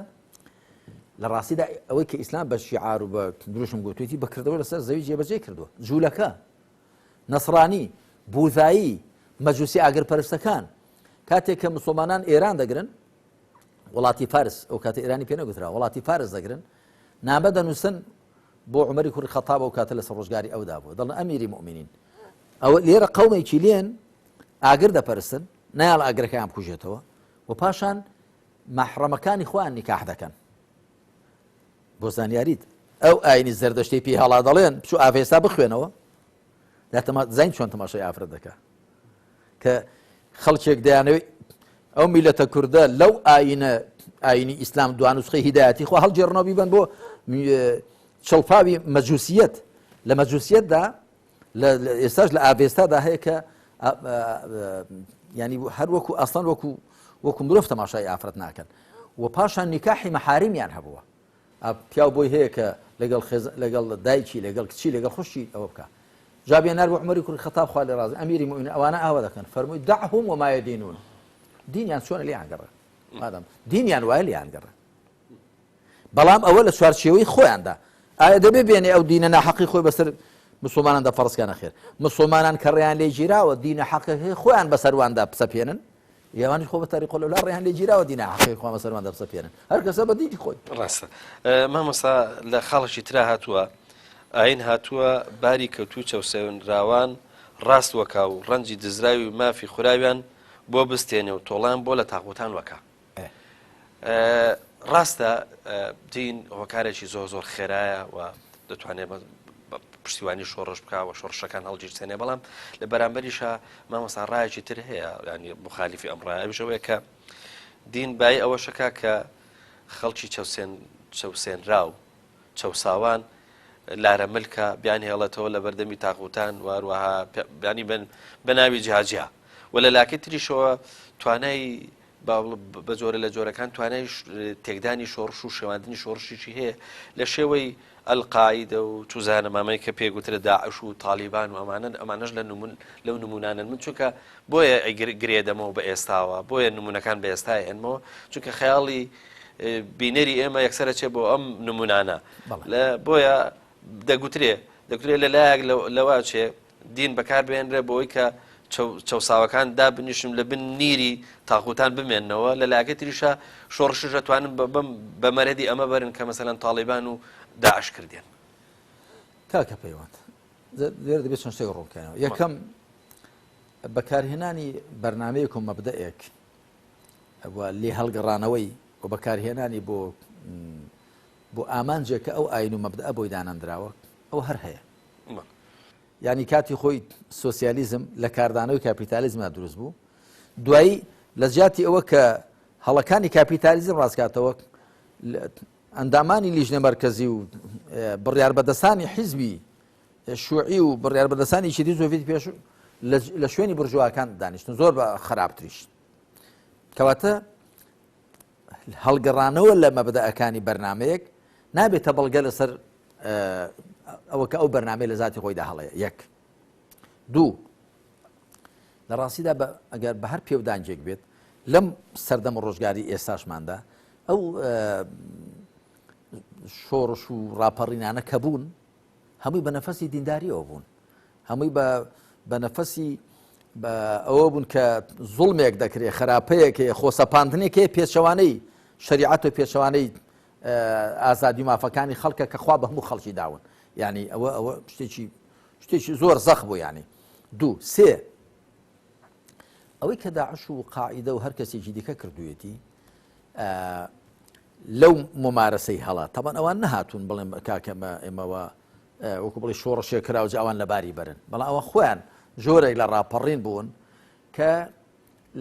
لە ڕاستیدا ئەوەی کە ئیسلام بە شیعار و بە دروشم گوتوێتی بەکردەوە لەسەر زەوی جێبەجێ کردووە جوولەکە نەسڕانی بوذایی مەجوسی ئاگرپەرستەکان کاتێک کە مسلمانان ئێران دەگرن وڵاتی فارس ئەو کاتە ئێرانی پێ نەگوترا وڵاتی فارس دەگرن نامە دەنووسن بۆ عومەری کوڕی خەتاب ئەو کاتە لەسەر ڕۆژگاری ئەودا بوو دەڵێن ئەمیری مومنین ئەوە لێرە قەومێکی لێن ئاگر دەپەرستن نایڵ ئاگرەکەیان بکوژێتەوە و پاشان مەحرەمەکانی خۆیان نیکاح دەکەن بۆ زانیاریت ئەو ئاینی زەردەشتەی پێی هەڵا دەڵێن بچوو ئافێستا بخوێنەوە زین چۆن تەماشای ئافرەت دەکا کە خەڵکێک دەیانەوەی ئەو میلەتە کوردە لەو ئاینی ئیسلام دوانوسخەی هیدایەتی خۆ هەڵگێڕنەوە بیبەن بۆ چڵپاوی مەجوسیەت لە مەجوسیەتدا ئێستاش لە ئافێستادا هەیە کە ینی هەر وەکو ئەسڵەن وەکو مرۆڤ تەماشای ئافرەت ناکەن و پاشان نیکاحی مەحاریمیان هەبووە پیاو بۆی هەیە کە لەگەڵ دایکی لەگەڵ کچی لەگەڵ خوشی ئەوە بکە جابێنار بۆ عومەری کوڕی خەتاب خوا لێ ڕازی ئەمیری مومنین ئەوانە ئاوا دەکەن فەرمووی دعهم وما يدينون دینیان چۆنە لێیان گەڕێ مادام دینیان وایە لێیان گەڕێ بەڵام ئەوە لە چوارچێوەی خۆیاندا ئایا دەبێ بێنێ ئەو دینە ناحەقی خۆی بەسەر مسلماناندا فەرزکانە خێر مسلمانان کە ڕێیان لێ گیراوە دینە حەقیقی خۆیان بەسەرواندا پسەپێنن یاوانی خۆ بە تاریق الأولا ڕێیان لێ گیراوە دینە حەقیقی خۆیان بەسەرواندا پسەپێنن هەر کەسە بە دینی خۆی ڕاستە مامۆستا لە خاڵشی ترا هاتووە ئاین هاتووە باری کەوتوو چەوسێنراوان ڕاست وەکا و ڕەنجی دزراوی و مافی خوراویان بۆ بستێنێ و تۆڵان بۆ لە تاقوتان وەکا ڕاستە دین هۆکارێکی زۆر خێرایە و دەتوانێت پشتیوانی شۆڕش بکە و شۆڕشەکان هەڵگیرسێنێ بەڵام لە بەرامبەریشە مامۆستا ڕایەکی تر هەیە ینی مخالیفی ئەم ڕایەوەیە کە دین بای ئەوەشەکە کە خەڵکی چەوسێنراو چەوساوان لارە ملکە بیان هێڵێتەوە لە بەردەمی تاقوتان واروەها بیانی بە ناوی جیهاجیا و لە لاکەی تریشەوە توانای بە جۆرە لە جۆرەکان توانای تێکدانی شۆڕش و شێواندنی شۆڕشیی هەیە لە شێوەی ئەلقاعیدە و توزانە مامەی کە پێگوترە داعش و تالیبان و ئەمانەش لەو نمونانن من چونکە بۆیە گرێدەمەوە بە ئێستاوە بۆیە نمونونەکان بە ئێستای ئەنمەوە چونکە خەیاڵی بینەری ئێمە یەکسەرە چێ بۆ ئەم نمونانە بۆیە دەگوترێ لەلایەک لەوا چێ دین بەکار بێنرێ بۆی کە چەوساوەکان دابنیشم لە بن نیری تاقوتان بمێننەوە لە لاگە تریشە شۆڕشش دەتوانن بە مەرەدی ئەمە بەرن کە مەسەلەن تاڵیبان و داعش کردیان کاکە پەیوەند لێرە دەبێت چەند شتێک ڕوونکەنەوە یەکەم بەکارهێنانی بەرنامەیەک و مەبدەئێک لێ هەڵگەڕانەوەی و بەکارهێنانی بۆ ئامانجێکە ئەو ئاین و مەبدەئە بۆی دانەندراوە ئەو هەر هەیە یعنی کاتی خۆی سۆسیالیزم لە کاردانەوەی کاپیتالیزمە دروست بوو دوایی لە جیاتی ئەوە کە هەڵەکانی کاپیتالیزم ڕاستکاتەوە ئەندامانی لیژنە مەرکەزی و بڕیاربەدەستانی حیزبی شوعی و بڕیاربەدەستانی شیدی زۆڤێتی پێش لە شوێنی بورژواکان دانیشتن زۆر بە خراپتریش کەواتە هەڵگەڕانەوە لە مەبدەئەکانی بەرنامەیەک نابێتە بەڵگە لەسەر ئەوە کە ئەو بەرنامەی لە ذاتی خۆیدا هەڵەیە. یەک دوو لە ڕاستیدا ئەگەر بە هەر پێودانجێک بێت لەم سەردەم ڕۆژگاری ئێستاشماندا ئەو شۆڕش و ڕاپەڕینانە کە بوون هەمووی بە نەفەسی دینداریەوە بوون، هەمووی بە نەفەسی ئەوە بوون کە زوڵمێک دەکرێت، خراپەیەک خۆسەپاندنێکێ پێچەوانەی شریعەت و پێچەوانەی ئازادی مافەکانی خەڵکە کە خوا بە هەموو خەڵکی داون، یعنی ئەوە شتێکی زۆر زەخ بوو. یعنی دوو سێ ئەوەی کە داعش و قاعیدە و هەر کەسێکی دیکە کردوێتی لەو ممارەسەی هەڵا تەبەن ئەوان نەهاتوون بڵێم کاکەمە ئێمەوە وەکو بڵێ شۆڕەشێک کراوە ئەوان لەباری بەرن، بەڵام ئەوە خۆیان ژۆرێک لە ڕاپەڕین بوون کە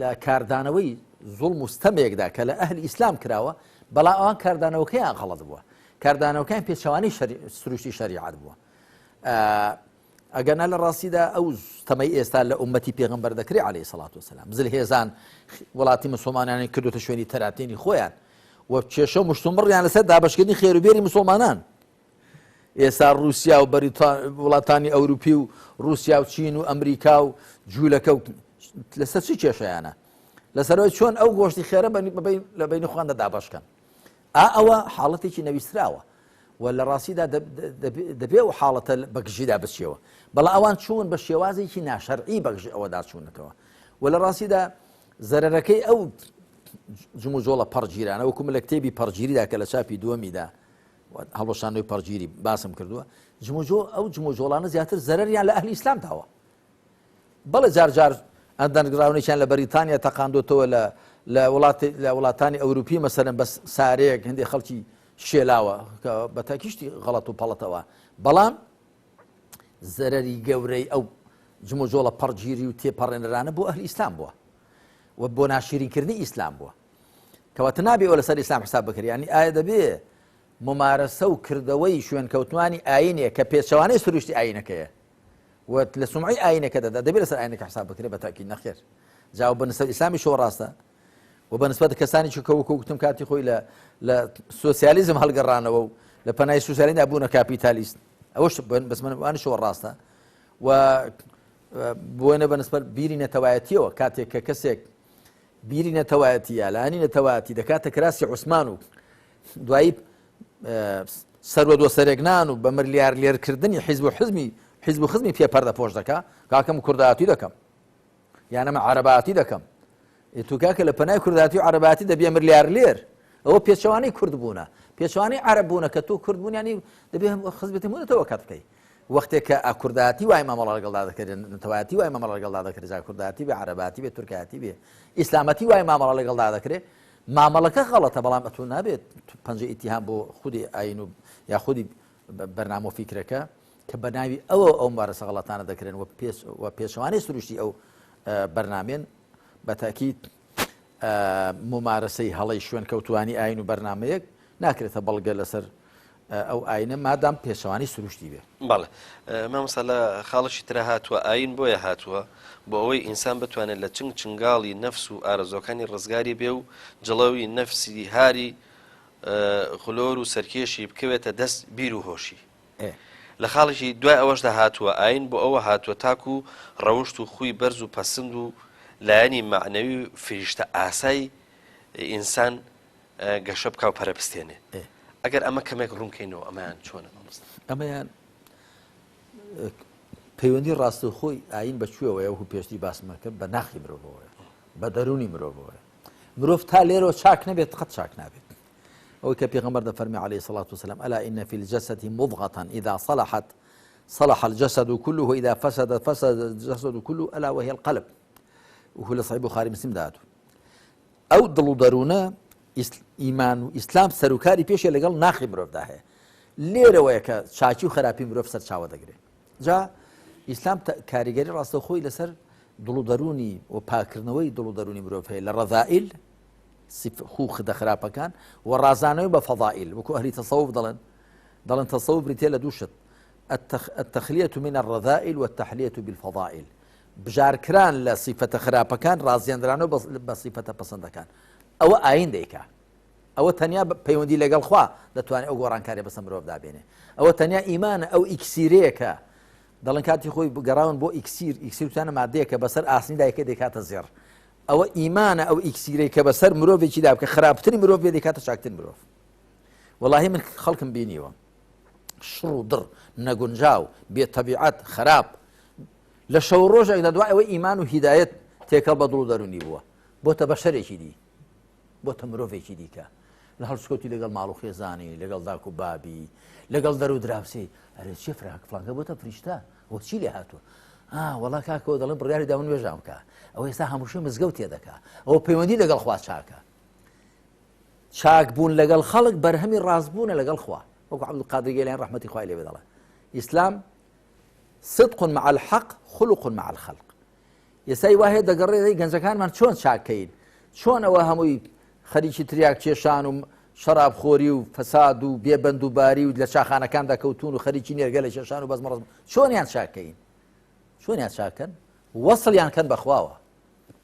لە کاردانەوەی زوڵم و ستەمێکدا کە لە ئەهلی ئیسلام کراوە، بەڵام ئەوان کاردانەوەکەیان غەڵەت بووە، کاردانەوەکەیان پێچەوانی سروشتی شەریعەت بووە. ئەگەنا لە ڕاستیدا ئەو ستەمەی ئێستا لە ئومەتی پێغەمبەر دەکرێت عەلەیهی سەڵات وسەلام، زلهێزان وڵاتی مسلمانانی کردوتە شوێنی تەراتێنی خۆیان و کێشە و مشتومڕیان لەسەر دابەشکردنی خێروبێری مسلمانان. ئێستا رووسیا و وڵاتانی ئەوروپی و رووسیا و چین و ئەمریکا و جوولەکە و لەسەر چی کێشەیانە؟ لەسەرەوەی چۆن ئەو گۆشتی خێرە لە بینی خۆیان دابەشکەن. ئەوە حاڵەتێکی نەویستراوە و لە ڕاستیدا دەبێ و حاڵەتە بەگژیدا بچێەوە، بەڵام ئەوان چوون بە شێوازێکی ناشەرعی بەگژ ئەوەدا چوونەتەوە و لە ڕاستیدا زەرەرەکەی ئەو جموجۆڵە پەڕگیرانە وەکوم لە کتێبی پەڕگیریدا کە لە چاپی دووەمیدا هەڵۆشانەوەی پەڕگیری باسم کردووە، ئەو جموجۆڵانە زیاتر زەرەریان لە ئەهلی ئیسلام تاوە. بەڵێ جار ئەندەنگراونێکیان لە بەریتانیا تەقاندۆتەوە لە وڵاتانی ئەوروپی مەسەرەن بەس سارەیەک هەندێک خەڵکی شێلاوە کە بە تاکیشتی غەڵەت و پەڵەتەوە، بەڵام زەرەری گەورەی ئەو جموجۆڵە پەڕگیری و تێپەڕێنەرانە بۆ ئەهلی ئیسلام بووە و بۆ ناشرینکردنی ئیسلام بووە، کەواتە نابێ ئەوە لەسەر ئیسلام حساب بکرێ. ینی ئایا دەبێ ممارەسە و کردەوەی شوێنکەوتوانی ئاینێ کە پێچەوانەی سروشتی ئاینەکەیە و لە سومعی ئاینەکە دەبێت لەسەر ئاینەکە حساب بکرێت بە تاکید نەخێر. جاو بەنسبەت ئیسلامی شۆ ڕاستە و بەنسبەت کەسانی کە وتم کاتی خۆی لە سۆسیالیزم هەڵگەڕانەوە و لە پەنای سوسیالیدا بوونە کاپیتالیست، ئەوەش بەسمەوانی شۆ ڕاستە و بۆنە بەنسبەت بیری نەتەوایەتیەوە کاتێک کە کەسێک بیری نەتەوایەتیە لانی نەتەوایەتی دەکاتە کراسی عوسمان و دوایی سەروە دۆ سەرێکنان و بە ملیار لێرکردنی حیزب و خزمی پێپەردە پۆش دەکا کاکەم کوردایەتی دەکەم یانەمە عەرەبایەتی دەکەم، تو کاکە لە پەنای کوردایەتی و عەرەبایەتی دەبێ ملیار لێر، ئەوە پێچەوانەی کورد بوونە، پێچەوانەی عەرەب بوونە کە تۆ کورد بوون، ینی دەبێ خزمەتی مونەتەوە کات بکەی. وەختێک کە کوردایەتی وای مامەڵە لەگەڵدا دەکرێت، نەتەوایەتی وای مامەڵە لەگەڵدا دەکرێت، جا کوردایەتی بێ عەرەبایەتی بێ تورکایەتی بێ ئیسلامەتی وای مامەڵە لەگەڵدا دەکرێت، مامەڵەکە غەڵەتە، بەڵام ئەتۆ نابێت پەنجەی ئیتیهام بۆ خودی ئاین و یا خودی بەرنامە و فیکرەکە کە بە ناوی ئەو مبارەسە غەڵەتانە دەکرێن و پێشەوانەی سروشتی ئەو بەرنامێن بە تاکید ممارەسەی هەڵەی شوێن کەوتوانی ئاین و بەرنامەیەک ناکرێتە بەڵگە لەسەر ئەو ئاینە مادام پێشەوانی سروشتی بێ. بەڵێ مامۆستا لە خاڵشی ترە هاتووە ئاین بۆیە هاتووە بۆ ئەوەی ئینسان بتوانێت لە چنگاڵی نەفس و ئارەزۆکانی ڕزگاری بێ و جڵەوی نەفسی هاری خلۆر و سەرکێشی بکەوێتە دەست بیر و هۆشی. لە خاڵشی دوای ئەوەشدا هاتووە ئاین بۆ ئەوە هاتووە تاکو و ڕەوشت و خوی بەرز و پەسند و لایەنی معنەوی و فریشتە ئاسایی ئینسان گەشە بکە و پەرەپستێنێ. ئەگەر ئەمە کەمێک ڕوونکەینەوە ئەمەیان چۆنە؟ ئەمەیان پەیوەندی ڕاستەوخۆی ئاین بەکوێوە ئەو پێشتی باسمەکە بە ناخی مرۆڤەوەیە، بە دەرونی مرۆڤەوەیە. مرۆڤ تا لێرەوە چاک نەبێت قەت چاک نابێت. ئەوەی کە پێغەمبەر دەفەرمێ عەلەیهی سەڵات وسەلام ئەلا ئین فی الجەسەد مضغة إذا صلحت صلح الجسد كله وإذا فسدت فسد الجسد كله ألا وهي القلب. وهو لە صحیح بوخاری مسلم داهاتوو. ئەو دڵ و دەروونە ئیمان و ئیسلام سەرکاری پێشێ لەگەڵ ناخی مرۆڤدا هەیە. لێرەوەیە کە چاکی و خراپی مرۆڤ سەرچاوە دەگرێت. جا ئیسلام کاریگەری ڕاستەوخۆی لەسەر دڵ و دەرونی و پاکردنەوەی دڵ و دەرونی مرۆڤ هەیە لە ڕەذائیل خوو خدە خراپەکان و ڕازانەوەی بە فەضائیل، وەکو ئەهلی تەسەوف دەڵێن تەسەوف بریتێ لە دوو شت، التەخلیة من الرذائل والتحلیة بالفضائل، بژارکران لە سیفەتە خراپەکان ڕازێنرانەوە بە سیفەتە پەسەندەکان. ئەوە ئاین دەیکا ئەوە تەنیا پەیوەندی لەگەڵ خوا دەتوانێت ئەو گۆڕانکاری بەسەر مرۆڤدا بێنێ ئەوە تەنیا ئیمانە ئەو ئیکسیرەیەکە دەڵێن کاتی خۆی گەڕاون بۆ ئیکسیر وتانە مادەیەکە بەسەر ئاسنی دایکە دەکاتە زێڕ ئەوە ئیمانە ئەو ئیکسیرەی کە بەسەر مرۆڤێکی دا بکە خراپتری مرۆڤ بێ دەکاتە چاکتر مرۆڤ وەڵاهی من خەڵکم بینیوە شڕ و دڕ نەگونجاو بێتەبیعەت خراپ لە شەو ڕۆژێکدا دوای ئەوەی ئیمان و هیدایەت تێکەڵ بە دڵ و دەرونی بووە بۆتە بەشەرێکی دی بۆتە مرۆڤێکی دیکە لە هەڵسکەوتی لەگەڵ ماڵ و خێزانی لەگەڵ داک و بابی لەگەڵ دەر و دراوسێ ئەرێ چێ فراک فڵانکە بۆتە فریشتە وە چی لێ هاتووە وەڵا کاکەوە دەڵێن بڕیاری داون وێژام کە ئەوە ئێستا هەمووشی مزگەوت تێ دەکا ئەوە پەیوەندی لەگەڵ خوا چاکە چاک بوون لەگەڵ خەڵک بەرهەمی ڕاستبوونە لەگەڵ خوا وەکو عەبدولقادر گیلانی ڕەحمەتی خوای لێ بێ دەڵێ ئیسلام صدق مع الحق خلق مع الخلق ئێستا وایە دەگەڕێ گەنجەکانمان چۆن چاکەین چۆن ئەوە هەمووی خەریکی تریاک کێشان و شەرابخۆری و فەساد و بێبەندوباری و لە چاخانەکان دەکەوتون و خەریکی نێرگە لە کێشان و بەزمەڕ چۆنیان چاکەین چۆنیان چاکەن وەسڵیان کەن بەخواوە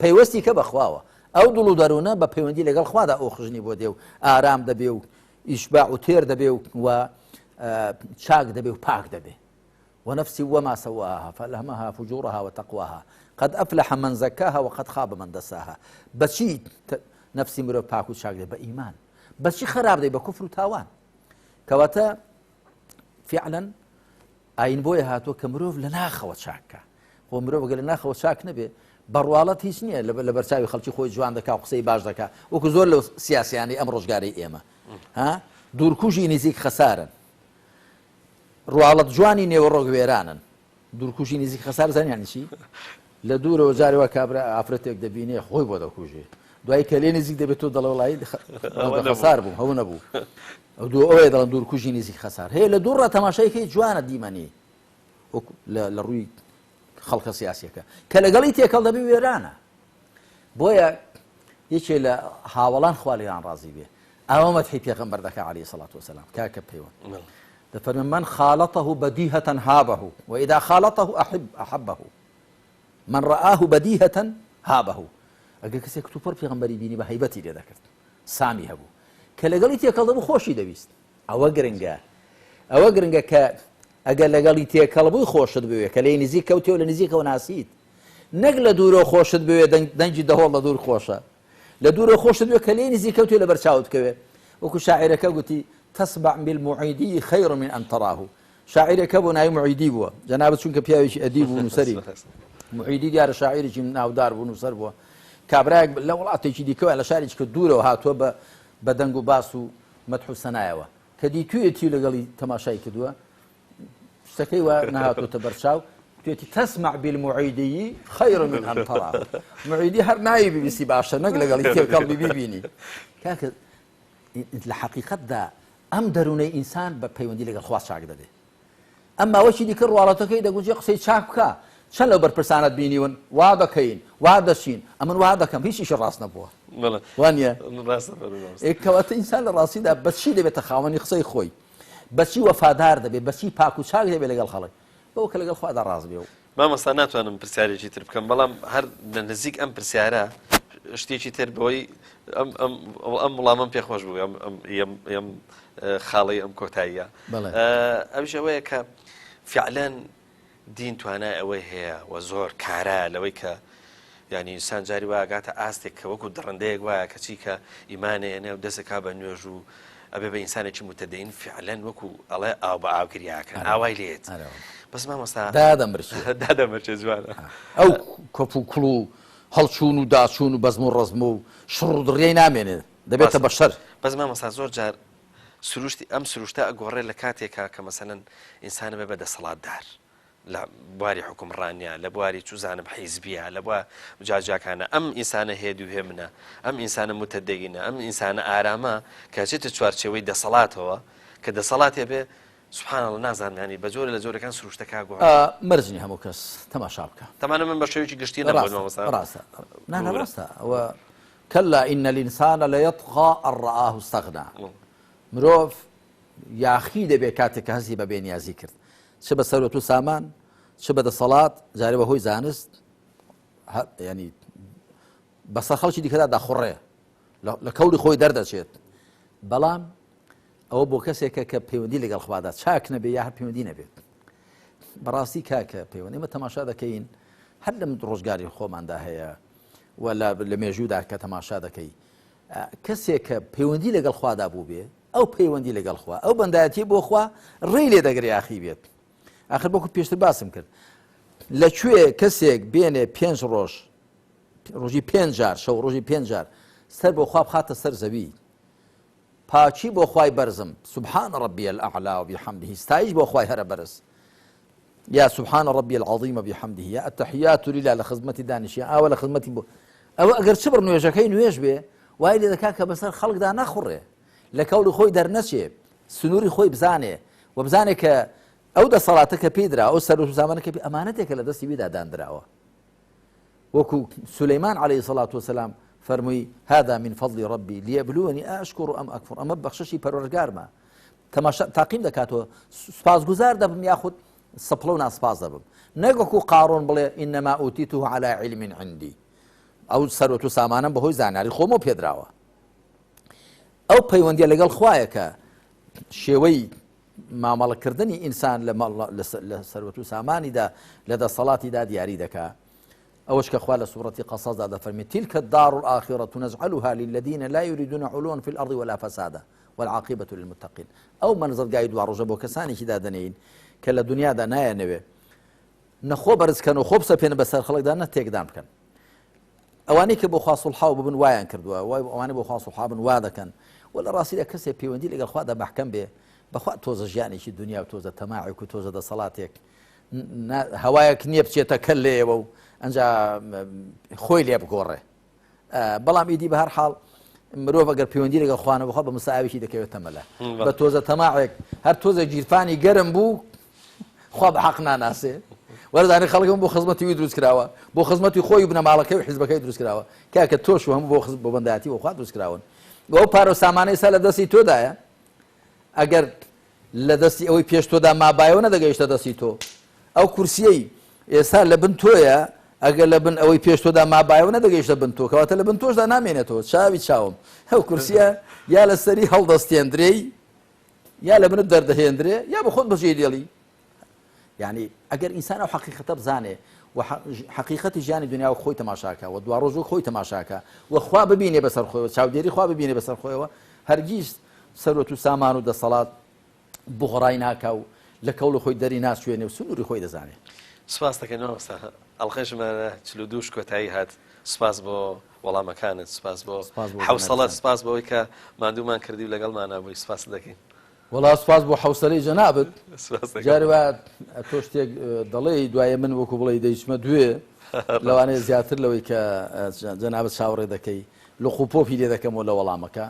پەیوەستی کە بەخواوە ئەو دڵ و دەروونە بە پەیوەندی لەگەڵ خوادا ئەو خژنی بۆ دێ و ئارام دەبێ و ئیشباع و تێر دەبێ و چاک دەبێ و پاک دەبێ ونفس وما سواها فألهمها فجورها وتقواها قد أفلح من زكاها وقد خاب من دساها بشي نفسي مرو باكو شاك بإيمان بشي خراب دي بكفر وتاوان كواتا فعلا أين بوي هاتو كمروف لناخوة شاكا هو مروف قال لناخوة شاك نبي بروالات هیچ نییە لە بەرچاوی خەڵکی خۆی جوان دەکا و قسەی باش دەکا وەکو زۆر لە سیاسیانی ئەم ڕۆژگارەی ئێمە دوورکوژی نزیک خەسارن ڕواڵەت جوانی نێوەڕۆگوێرانن دوورکوژی نزیک خەسار زانیان چی لە دوورەوە جارێوە کابرا ئافرەتێک دەبینێ خۆی بۆ دەکوژێ دوای کە لێ نزیک دەبێت تۆ دەڵێ وڵای خەسار بوو هەوو نەبوو ئەوەیە دەڵێن دوورکوژی نزیک خەسار هەیە لە دوورڕە تەماشایەکەی جوانە دیمەنی لە ڕووی خەڵکە سیاسیەکە کە لەگەڵی تێکەڵ دەبێ وێرانە بۆیە یەکێ لە هاوڵان خوا لێیان ڕازی بێ ئەوە مەدحی پێغەمبەر دەکا عەلەیهی سەڵات وسەلام کاکە پەیوەند دەفەرمێ من خالطه بديهة هابه وإذا خالطه أحبه من رآه بديهة هابه ئەگەر کەسێک تووپەر پێغەمبەری بینی بە هەیبەتی لێ دەکرد سامی هەبوو کە لەگەڵی تێکەڵ دەبوو خۆشی دەویست ئەوە گرنگە کە ئەگەر لەگەڵی تێکەڵ بووی خۆشت بوێ کە لێی نزیک کەوتێ و لە نزیکەوە ناسیت نەک لە دوورەوە خۆشت بوێ دەنگی دەهۆڵ لە دوور خۆشە لە دوورەوە خۆشت بوێ کە لێی نزیک کەوتێ لە بەرچاوت بکەوێ وەکو شاعیرەکە گوتی تسبع بالمعيدي خير من أن تراه شاعر كبو ناي معيدي بوا جنابت شونك بياويش أديب ونسري معيدي ديار شاعر جم ناو دار ونسر بوا كابراك لا والله تيجي ديكو على شاعر كدوره وهاتوا بدنجو باسو مدحو سنايوا كدي تويتي لقالي تماشاي كدوا سكي ونهاتو تبرشاو تويتي تسمع بالمعيدي خير من أن تراه معيدي هر نايبي بيسي باشا نقل قالي كيف قلبي بيبيني كاك لە حەقیقەتدا ئەم دەروونەی ئینسان بە پەیوەندی لەگەڵ خوا چاک دەبێت ئەمما وەشی دیکە ڕواڵەتەکەی دەگوژێ قسەی چاک بکە چەند لەو بەرپرسانت بینیون وا دەکەین وا دەچین ئەمن وا دەکەم هیچیشی ڕاست نەبووە وانە کەواتە ئینسان لە ڕاستیدا بەچی دەبێتە خاوەنی قسەی خۆی بەچی وەفادار دەبێت بەچی پاک و چاک دەبێت لەگەڵ خەڵک بەوە کە لەگەڵ خوادا ڕاست بێ و مامۆستا ناتوانم پرسیارێکی تر بکەم بەڵام هەر لە نزیک ئەم پرسیارە شتێکی تر بەوەی ئەم وڵامەم پێخۆش بوو ئەم خاڵی ئەم کۆتاییە ئەوش ئەوەیە کە فعلەن دین توانای ئەوەی هەیە و زۆر کارە لەوەی کە ینی ئینسان جاری واگاتە ئاستێک کە وەکو دڕندەیەک وایە کەچی کە ئیمانێنێ و دەستەکا بە نوێژ و ئەبێ بە ئینسانێکی متەدەین فعلەن وەکو ئەڵێ ئاو بە ئاوگریاکەن ئاوای لێت بەس مامۆستا دادەمەرچێ جوانە ئەو کۆپ و کوڵ و هەڵچوون و داچوون و بەزم و ڕزم و شڕ و دڕیەی نامێنێ دەبێتە بەشەر بەس مامۆستا زۆر جار سروشتی ئەم سروشتە ئەگۆڕێ لە کاتێکا کە مەسەلەن ئینسانە بێ بەدەسەڵاتدار لە بواری حکومڕانیە لە بواری چوزانم حیزبیە لە بووە جاجاکانە ئەم ئینسانە هێدو هێ منە ئەم ئینسانە متەدەگینە ئەم ئینسانە ئارامە کاچێتە چوارچێوەی دەسەڵاتەوە کە دەسەڵاتێ بێ سبحان الله نازانانی بە جۆرە لە جۆرەکان سروشتەکە گۆڕ مەرجنی هەموو کەس تەماشا بکە تەمانە من بە شێوەیەکی گشتی نەبووم ڕاستە ئەوە كلا إن الإنسان ليطغى أن رآه استغنى مرۆڤ یاخی دەبێت کاتێک کە هەستی بە بێنیازی کرد چ بە سەرۆت و سامان چ بە دەسەڵات جارێ بەهۆی زانست ینی بەسەر خەڵکی دیکەدا داخوڕێ لە کەوری خۆی دەردەچێت بەڵام ئەوە بۆ کەسێکە کە پەیوەندی لەگەڵ خوادا چاک نەبێ یا هەر پەیوەندی نەبێت بەڕاستی کاکە پەیوەندی ئێمە تەماشا دەکەین هەر لەم ڕۆژگاری خۆماندا هەیە ولا لە مێژوودا کە تەماشا دەکەی کەسێک کە پەیوەندی لەگەڵ خوادا بوو بێ ئەو پەیوەندی لەگەڵ خوا ئەو بەندایەتی بۆ خوا ڕێی لێ دەگرێ ئاخی بێت ئاخر بۆکو پێشتر باسم کرد لەکوێ کەسێک بێنێ 5 ڕۆژ ڕۆژی 5 جار شەو ڕۆژی 5 جار سەر بۆ خوا بخاتە سەر زەوی پاچی بۆ خوای بەرزم سبحان ربي الأعلى وبحمده ستایش بۆ خوای هەرە بەرز یا سبحان ربي العظيم وبحمده یا التحيات لله لە خزمەتی دانیشتیان ئاوە لە خزمەتی بۆ ئەوە ئەگەر چ بڕ نوێژەکەی نوێژ بێ وای لێ دەکا کە بەسەر خەڵکدا نەخوڕێ لە کەوڵی خۆی دەرنەچێ سنووری خۆی بزانێ و بزانێ کە ئەو دەسەڵاتە کە پێی درا ئەو سەر و زامانەکە ئەمانەتێکە لە دەستی بێدا دانراوە وەکو سولەیمان عليه الصلاة والسلام فەرمووی هذا من فضل ربي ليبلوني أشكر أم أكفر ئەمە بەخششی پەروەردگارمە تەماشا تاقیم دەکاتەوە سوپاسگوزار دەبم یاخود سەپڵە و ناسپاس دەبم نەگوەکو قارۆن بڵێ إنما أوتيته على علم عندي ئەو سەرۆت و سامانم بەهۆی زانیاری خۆمە پێدراوە ئەو پەیوەندیە لەگەڵ خوایە کە شێوەی مامەڵەکردنی ئینسان لە سەرۆت و سامانیدا لە دەسەڵاتیدا دیاری دەکا ئەوش کە خوا لە سوورەتی قەسەسدا دەفەرمێت تلك الدار الآخرة نجعلها للذين لا يريدون علوا في الأرض ولا فسادا والعاقبة للمتقين ئەو مەنزەرگای دوا ڕۆژە بۆ کەسانێکی دادەنێین کە لە دنیادا نایەنەوێ نەخۆ بەرزکەن و خۆ بسەپێنە بەسەر خەڵکدا نە تێکدان بکەن ئەوانەی کە بۆ خوا سوڵحاو ببن وایان کردووە ئەوانەی بۆ خوا سوڵحا بن وا دەکەن و لە ڕاستیدا کەسێک پەیوەندی لەگەڵ خوادا محکەم بێ بەخوا تۆزە ژیانێکی دنیا و تۆزە تەماعێک و تۆزە دەسەڵاتێک هەوایەک نییە بچێتە کەل لێەوە و ئەنجا خۆی لێ بگۆڕێ بەڵام ئیدی بە هەر حاڵ مرۆڤ ئەگەر پەیوەندی لەگەڵ خوانە بخوا بە مساویشی دەکەوێتە مەلە بە تۆزە تەماعێک هەر تۆزە گیرفانی گەرم بوو خوا بە حەق ناناسێ وەرزانانی خەڵکم بۆ خزمەتی وی دروست کراوە بۆ خزمەتی خۆی بنەماڵەکەی و حیزبەکەی دروست کراوە کاکە تۆش و هەموو بۆ بەندایەتی بۆ خوا دروست کراون ئەو پارە و سامانەی سا لە دەستی تۆدایە ئەگەر لە دەستی ئەوەی پێش تۆدا مابایەوە نەدەگەیشتە دەستی تۆ ئەو کورسیەی ئێستا لە بن تۆیە ئەگەر لە بن ئەوەی پێش تۆدا مابایەوە نەدەگەیشتە بن تۆ کەواتە لە بن تۆشدا نامێنێتەوە چاوی چاوم ئەو کورسیە یا لە سەری هەڵدەستێندرێی یا لە بنت دەردەهێندرێ یا بە خۆت بەجێ دێڵی یعنی ئەگەر ئینسان ئەو حەقیقەتە بزانێ و حەقیقەتی ژیانی دنیا و خۆی تەماشاکە و دوا ڕۆژ خۆی تەماشاکە و خوا ببینێ بەسەر خۆیەوە چاودێری خوا ببینێ بەسەر خۆیەوە هەرگیز سەرۆت و سامان و دەسەڵات بغڕای ناکا و لە کەوڵ خۆی دەری ناچوێنێ و سنووری خۆی دەزانێت سپاس دەکەینەوە ئەڵخێژمانە 42 کۆتایی هات سپاس بۆ وەڵامەکانت سپاس بۆ حوسەڵەت سپاس بەوەی کە ماندوومان کردی و لەگەڵمانە بووی سپاس دەکەین وەڵا سپاس بۆ حوسەلەی جەنابت جارێ تۆ شتێک دەڵێ دوایە من وەکو بڵێ دەیچمە دوێ لەوانەیە زیاتر لەوەی کە جەنابەت چاوەڕێ دەکەی لە خوپۆفی لێ دەکەمەوە لە وەڵامەکە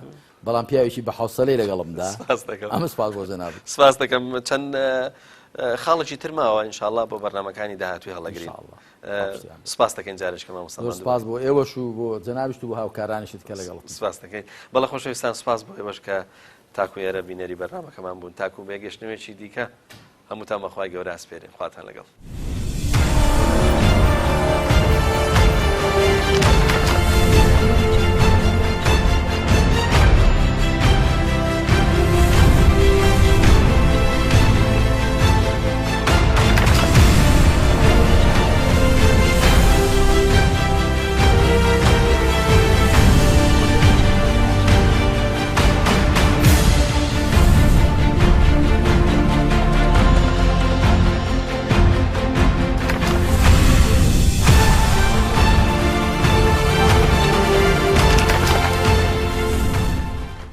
بەڵام پیاوێکی بە حوسەلەی لەگەڵمدا ئەمە سپاس بۆ جەنابت سپاس دەکەم چەند خاڵێکی ترماوە ئینشاءالله بۆ بەرنامەکانی داهاتووی هەڵەگرین سپاس دەکەین جارێککە مامۆستا سپاس بۆ ئێوەش و بۆ جەنابیشت و بۆ هاوکارانیشت کە لەگەڵ سپاس دەکەین بەڵە خۆشەویستان سپاس بۆ ئێوەش کە تاکو ئێرە بینەری بەرنامەکەمان بوون تاکو بێگەشتنوێکی دیکە هەمووتان بەخوای گەورە ئاسپێرین خواتان لەگەڵ